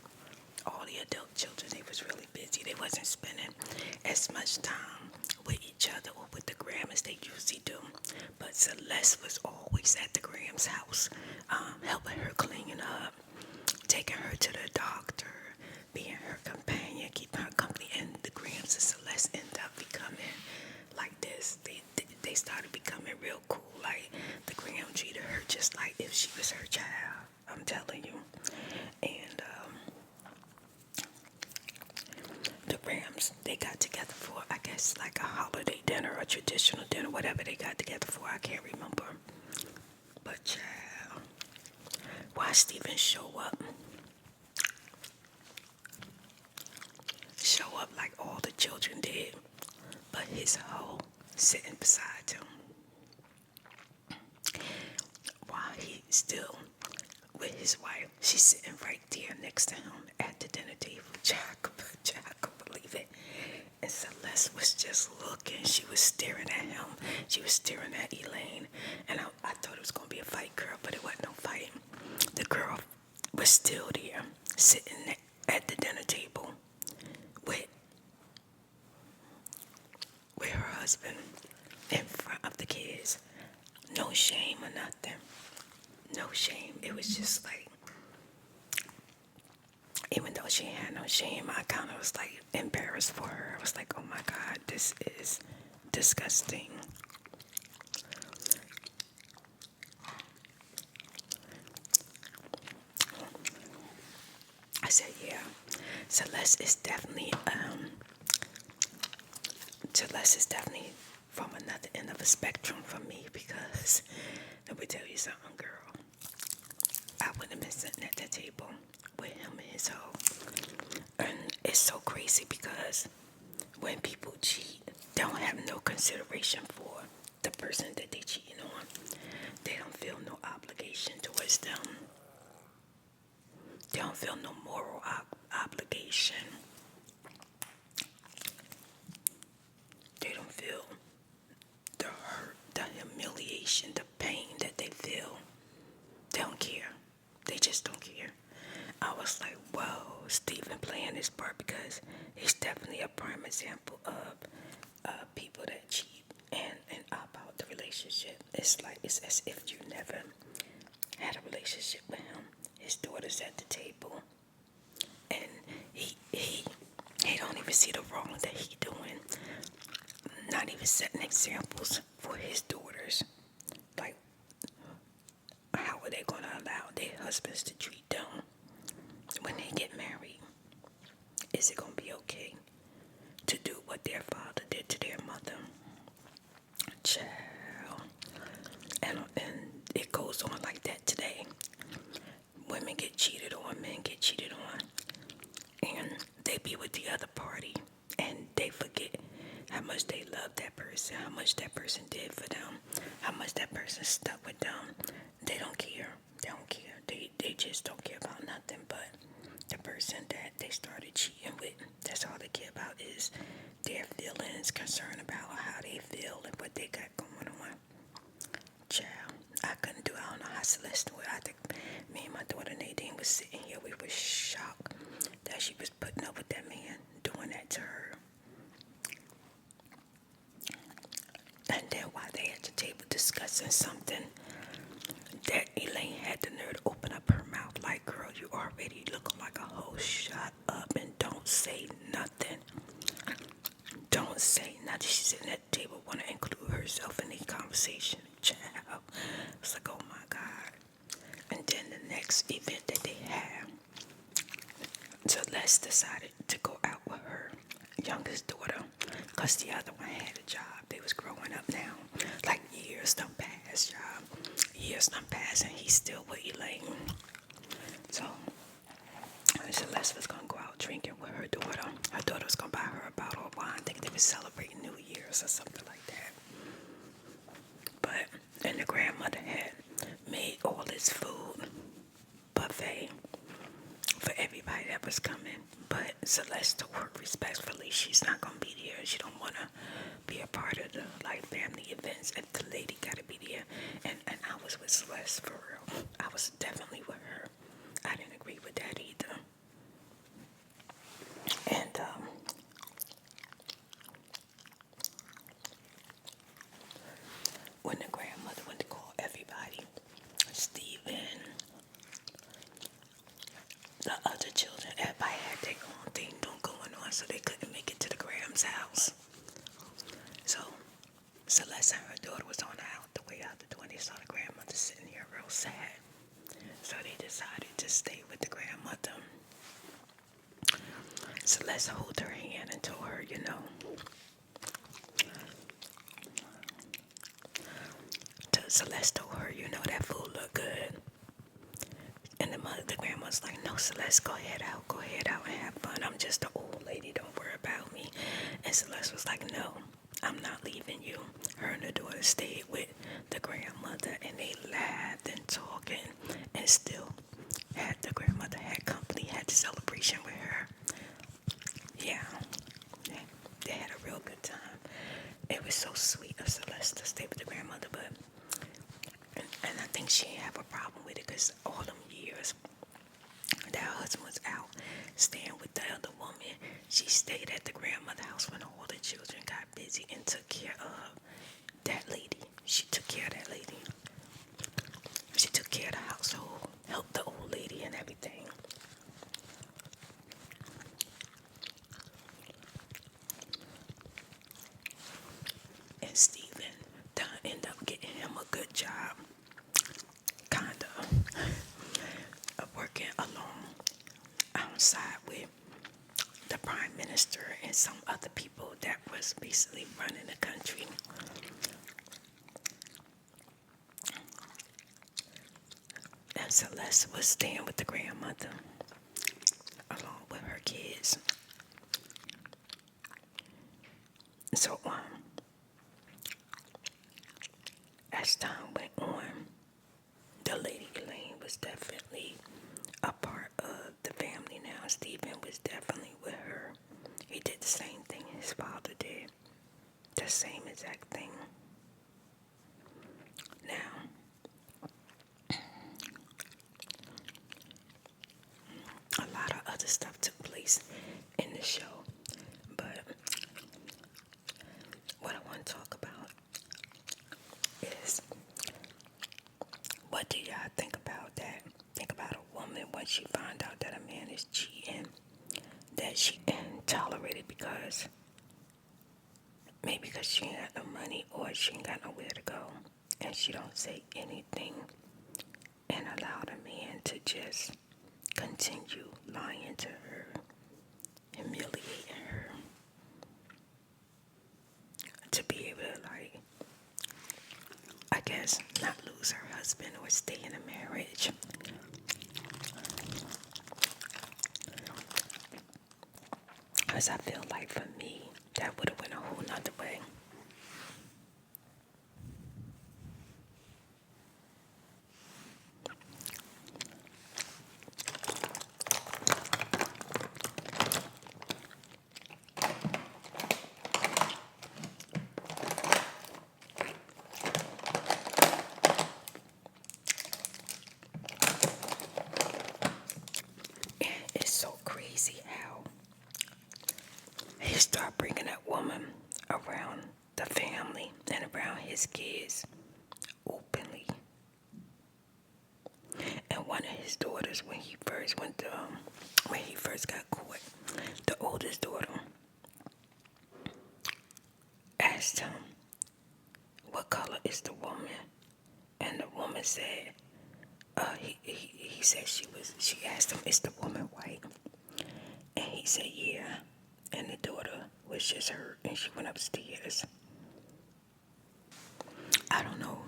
All the adult children, they was really busy. They wasn't spending as much time with each other or with the Graham as they usually do. But Celeste was always at the Graham's house, helping her cleaning up, taking her to the doctor, being her companion, keeping her company. And the Grahams and Celeste end up becoming like this. They started becoming real cool. Like the Graham treated her just like if she was her child. I'm telling you. And the Grahams, they got together for, I guess, like a holiday dinner or traditional dinner, whatever they got together for. I can't remember. But child, why Steven show up like all the children did, but his hoe sitting beside him while he still with his wife. She's sitting right there next to him at the dinner table. Jack could believe it. And Celeste was just looking. She was staring at him. She was staring at Elaine. And I thought it was going to be a fight, girl, but it wasn't no fight. The girl was still there, sitting at the dinner table with her husband in front of the kids. No shame or nothing. No shame. It was just like, even though she had no shame, I kind of was like embarrassed for her. I was like, oh my God, this is disgusting. I said, yeah, Celeste is definitely from another end of the spectrum from me, because let me tell you something, girl. I wouldn't have been sitting at that table with him and his hoe. And it's so crazy because when people cheat, they don't have no consideration for the person that they cheating on. They don't feel no obligation towards them. They don't feel no moral obligation. They don't feel the hurt, the humiliation, the pain that they feel. They don't care. They just don't care. I was like, whoa, Steven playing this part, because he's definitely a prime example of people that cheat and opt out the relationship. It's like, it's as if you never had a relationship with him. His daughter's at the table, and he don't even see the wrong that he doing. Not even setting examples for his daughters. Like, how are they going to allow their husbands to treat them when they get married? Is it going to be okay to do what their father did to their mother? Child. And it goes on like that today. Women get cheated on, men get cheated on, and they be with the other party, and they forget how much they love that person, how much that person did for them, how much that person stuck with them. They don't care. They don't care. They just don't care about nothing but the person that they started cheating with. That's all they care about is their feelings, concern about how they feel and what they got going on. Child, I couldn't do it. I don't know how Celeste would. I think me and my daughter Nadine was sitting here. We were shocked that she was putting up with that man doing that to her. And then while they at the table discussing something, that Elaine had the nerve to open up her mouth like, girl, you already looking like a hoe. Shut up and don't say nothing. Don't say nothing. She's sitting at the table, want to include herself in the conversation. Child. It's like, oh my God. And then the next event that they had, Celeste decided to go out with her youngest daughter, because the other one had a job. They was growing up now. Like years done passed, y'all. Years done passed, and he's still with Elaine. So Celeste was gonna go out drinking with her daughter. Her daughter was gonna buy her a bottle of wine. I think they were celebrating New Year's or something like that. But and the grandmother had made all this food buffet for everybody that was coming. But Celeste told her respectfully she's not gonna be there. She don't wanna be a part of the like family events if the lady gotta be there. And I was with Celeste for real. I was definitely with her. I didn't agree with that either. And when the grandmother went to call everybody, Stephen, the other children, everybody had their own thing going on, so they couldn't make it to the Graham's house. So Celeste and her daughter was on the way out the door, and they saw the grandmother sitting here real sad. So they decided to stay with the grandmother. Celeste held her hand and told her, Celeste told her, that food looked good. And the grandma's like, no, Celeste, go ahead out and have fun. I'm just an old lady, don't worry about me. And Celeste was like, no, I'm not leaving you. Her and the daughter stayed with the grandmother, and they laughed and talked and still had the grandmother had company, had the celebration with her. Yeah, they had a real good time. It was so sweet of Celeste to stay with the grandmother, and I think she didn't have a problem with it because all them years that her husband was out staying with the other woman, she stayed at the grandmother's house when all the children got busy and took care of that lady. She took care of that lady. She took care of the household, helped the old lady and everything. And Stephen done end up getting him a good job, kinda, of working along outside with the prime minister and some other people that was basically running the country. And Celeste was staying with the grandmother along with her kids. So as time went on, the lady Elaine was definitely a part of the family now. Stephen was definitely with her. He did the same thing his father did. The same exact thing. Now, a lot of other stuff took place in the show, but what I want to talk about is, what do y'all think about that? Think about a woman when she found out that a man is cheating, that she can tolerate it because maybe because she ain't got no money or she ain't got nowhere to go, and she don't say anything and allow the man to just continue lying to her, humiliating her, to be able to, like, I guess, not lose her husband or stay in a marriage. Because I feel like for me, that would have went a whole nother way. It's so crazy how he started bringing that woman around the family and around his kids openly. And one of his daughters, when he first got caught, the oldest daughter asked him, "What color is the woman?" And the woman said, he said she asked him, "Is the woman white?" And he said, "Yeah." And the daughter was just hurt and she went upstairs. I don't know,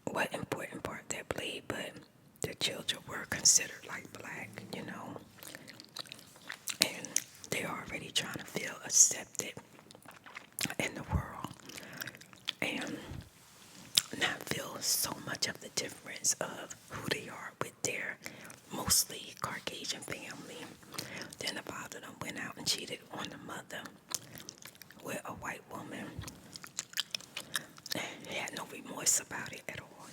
what important part that played, but the children were considered like black, and they're already trying to feel accepted in the world and not feel so much of the difference of who they are with their mostly Caucasian family. Then the father them went out and cheated on the mother with a white woman. He had no remorse about it at all.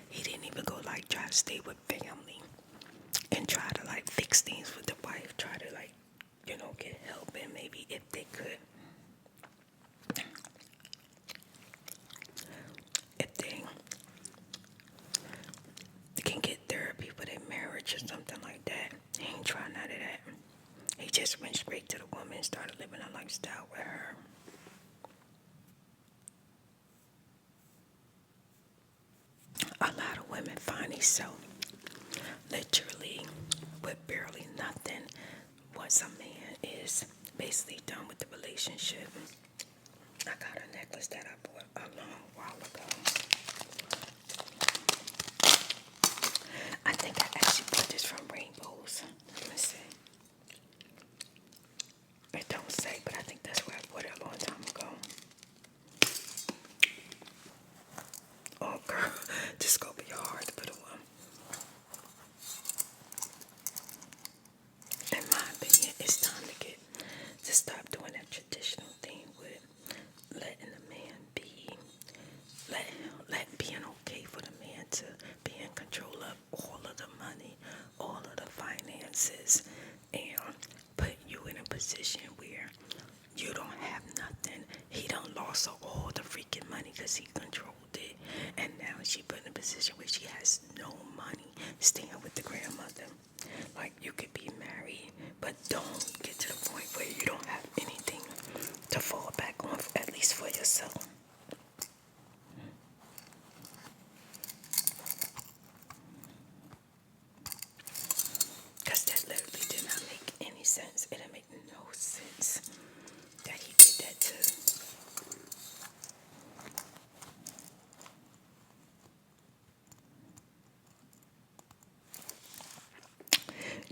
He didn't even go like try to stay with family and try to like fix things with the wife, try to like, get help and maybe if they could. If they can get therapy for their marriage or something like that. He ain't trying none of that. He just went straight to the woman and started living a lifestyle with her. A lot of women find themselves literally with barely nothing once a man is basically done with the relationship. I got a necklace that I bought a long while ago. I think I actually bought this from Rainbows. Let me see. It don't say, but I think that's where I bought it a long time ago. Oh girl, this is gonna be hard to put on. In my opinion, it's time to stop doing that traditional thing with letting a man be, let being okay for the man to be in control of all of the money, all of the finances, and put you in a position where you don't have nothing. He done lost all the freaking money because he controlled it, and now she put in a position where she has no money, staying with the grandmother. Like, you could be married, but don't get to the point where you don't have anything to fall back on, at least for yourself. Because that literally did not make any sense. It didn't make no sense that he did that to.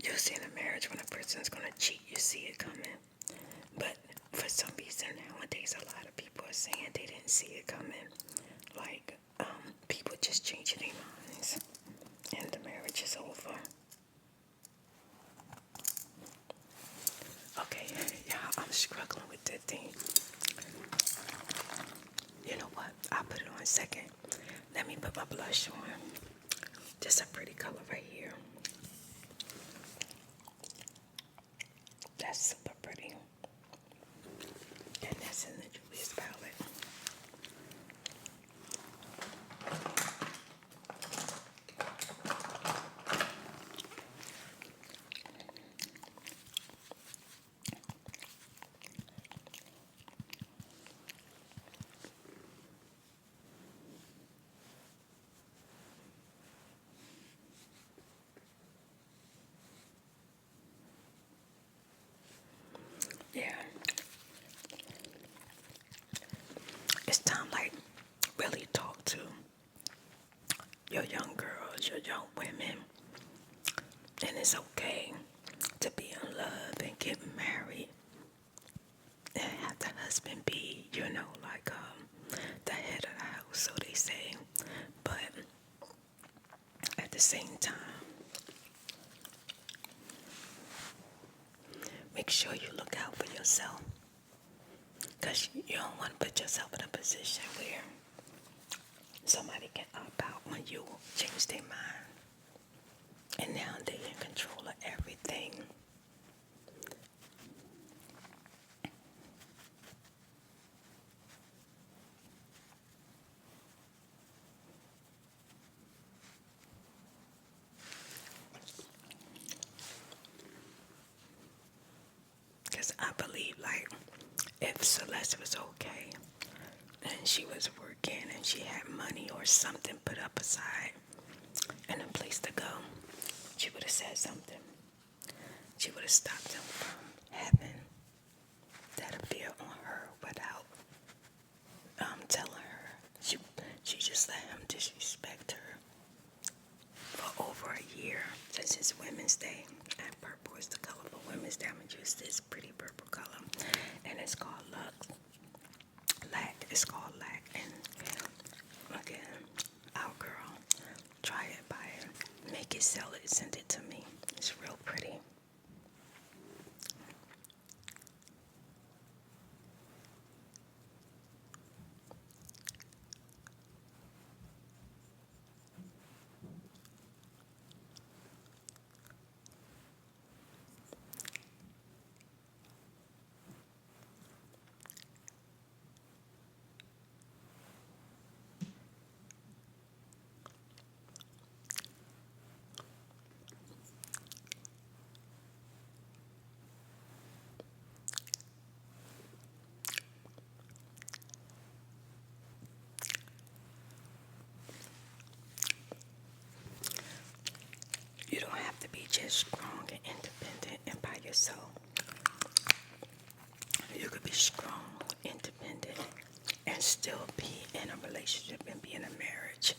You'll see in a marriage when a person's going to cheat, you see it coming. But for some reason nowadays, a lot of people are saying they didn't see it coming. Like, people just changing their minds and the marriage is over. Okay, y'all, I'm struggling with that thing. You know what? I'll put it on second. Let me put my blush on. Just a pretty color right here. That's super pretty. And that's in the Julius palette. Yeah. It's time, like, really talk to your young girls, your young women. And it's okay to be in love and get married and have the husband be, like the head of the house, so they say. But at the same time, make sure you look out for yourself. Because you don't want to put yourself in a position where somebody can opt out when you change their mind. And now they're in control of everything. Because I believe, like, if Celeste was okay and she was working and she had money or something put up aside and a place to go, she would have said something. She would have stopped him from having that affair on her without telling her. She just let him disrespect her for over a year since it's Women's Day. And purple is the color for Women's Day. I'm going to use this pretty purple color. And it's called Lux. Lack. It's called Lack. And again, sell it, send it to me. It's real pretty. You don't have to be just strong and independent and by yourself. You could be strong, independent, and still be in a relationship and be in a marriage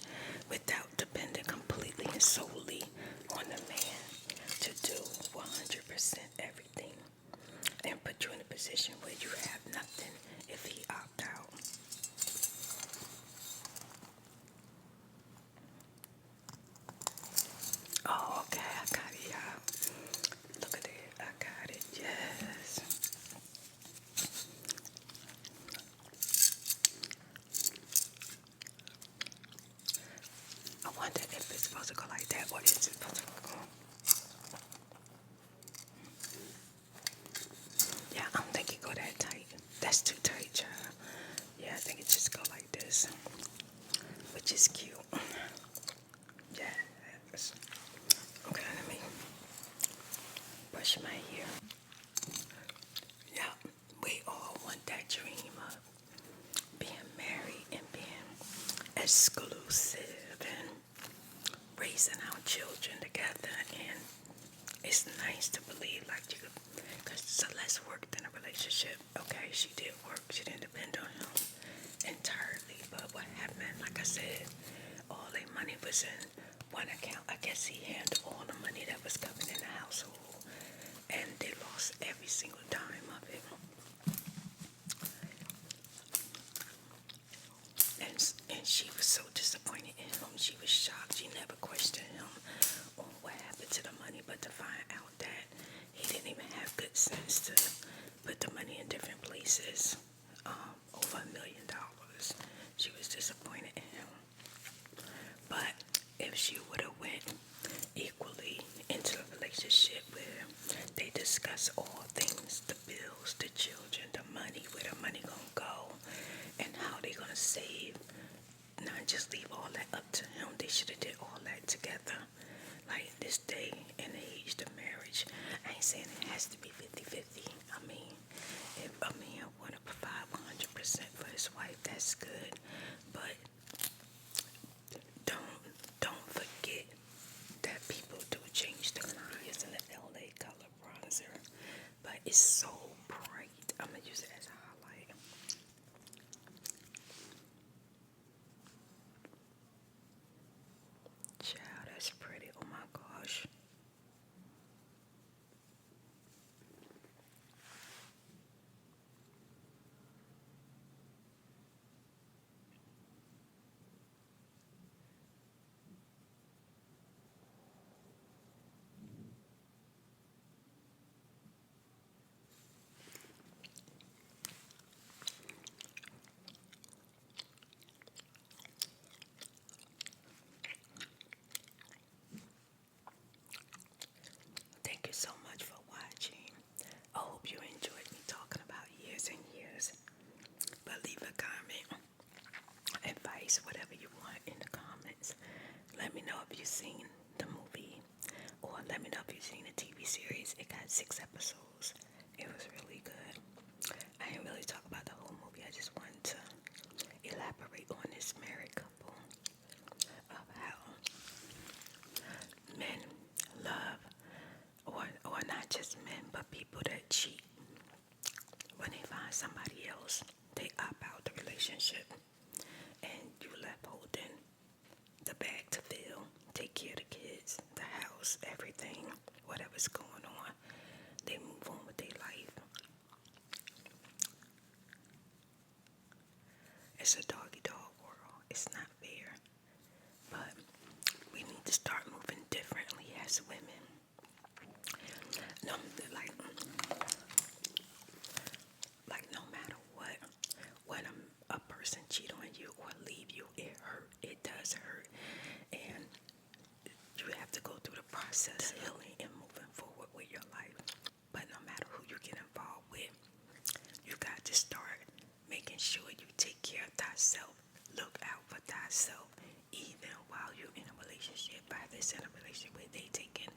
without depending completely and solely on the man to do 100% everything and put you in a position where you have nothing if he opt out. Oh, okay, I got it, y'all. Look at it, I got it, yes. I wonder if it's supposed to go like that or is it supposed to go? Yeah, I don't think it go that tight. That's too tight, child. Yeah, I think it just go like this, which is cute. Yes. Okay, let me brush my hair. Yeah, we all want that dream of being married and being exclusive and raising our children together. And it's nice to believe like you could, because Celeste worked in a relationship. Okay, she did work. She didn't depend on him entirely. But what happened, like I said, all their money was in one account. I guess he handled all the money that was coming in the household, and they lost every single dime of it. And she was so disappointed in him. She was shocked. She never questioned him on what happened to the money, but to find out that he didn't even have good sense to put the money in different places, over $1 million. She was disappointed in him. But if she would have went equally into a relationship where they discuss all things, the bills, the children, the money, where the money gonna go, and how they gonna save, not just leave all that up to him. They should have did all that together. Like this day and age of marriage, I ain't saying it has to be 50-50. I mean, if a man want to provide 100% for his wife, that's good. But don't forget that people do change their minds in the LA color bronzer, but it's so bright. I'm gonna use it as a highlight. Child, that's pretty. Oh my gosh. Thank you so much for watching. I hope you enjoyed me talking about years and years. But leave a comment, advice, whatever you want in the comments. Let me know if you've seen the movie, or let me know if you've seen the TV series. It got 6 episodes. It was really good. I didn't really talk about the whole movie. I just wanted to elaborate on this married couple of how men love, or not just men, but people that cheat. When they find somebody else, they opt out the relationship, and you left holding the bag to fill, take care of the kids, the house, everything, whatever's going on. They move on with their life. It's a doggy dog world. It's most women, no, like no matter what, when a person cheat on you or leave you, it hurt. It does hurt, and you have to go through the process of healing and moving forward with your life. But no matter who you get involved with, you got to start making sure you take care of thyself. Look out for thyself, even while you're in a relationship. By this in a relationship where they taking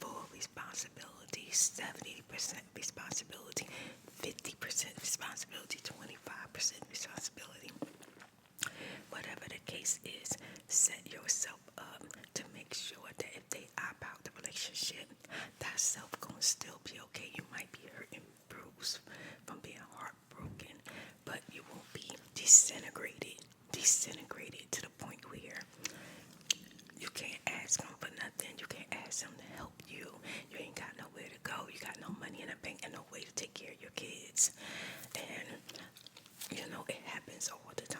full responsibility, 70% responsibility, 50% responsibility, 25% responsibility. Whatever the case is, set yourself up to make sure that if they opt out the relationship, that self gonna still be okay. You might be hurt and bruised from being heartbroken, but you won't be disintegrated to the point where you can't ask them for nothing. You can't ask them to help you. You ain't got nowhere to go. You got no money in the bank and no way to take care of your kids. And you know, it happens all the time.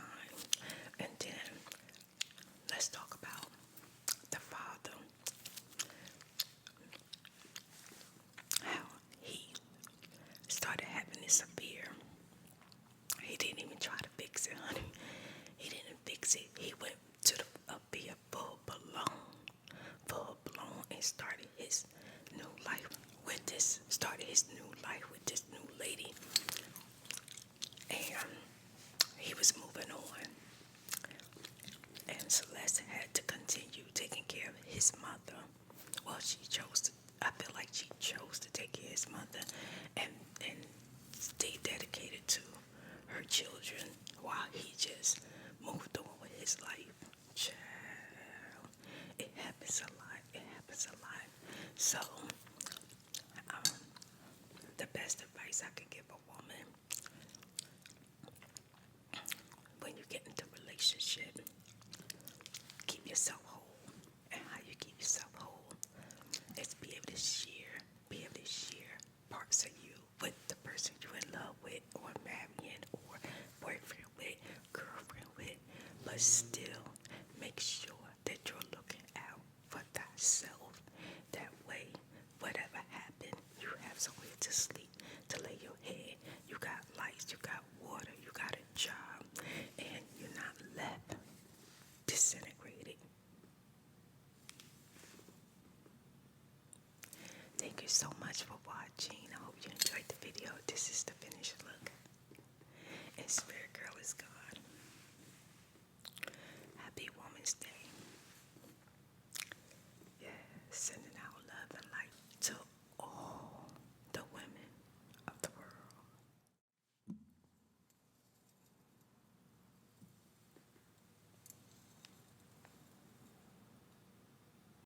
And then let's talk about the father. How he started having this affair. He didn't even try to fix it, honey. He didn't fix it. He went to the affair full blown, and started his new life with this. New lady, and he was moving on. And Celeste had to continue taking care of his mother. Well, I feel like she chose to take care of his mother and stay dedicated to her children while he just moved on with his life. Child, it happens a lot. So, the best advice I could give a woman when you get into a relationship, keep yourself whole. And how you keep yourself whole is be able to share parts of you with the person you're in love with or marrying or boyfriend with, girlfriend with, but still make sure that you're looking out for thyself. That way, whatever happened, you have somewhere to sleep, to lay your head. You got lights, you got water, you got a job, and you're not left disintegrated. Thank you so much for watching. I hope you enjoyed the video. This is the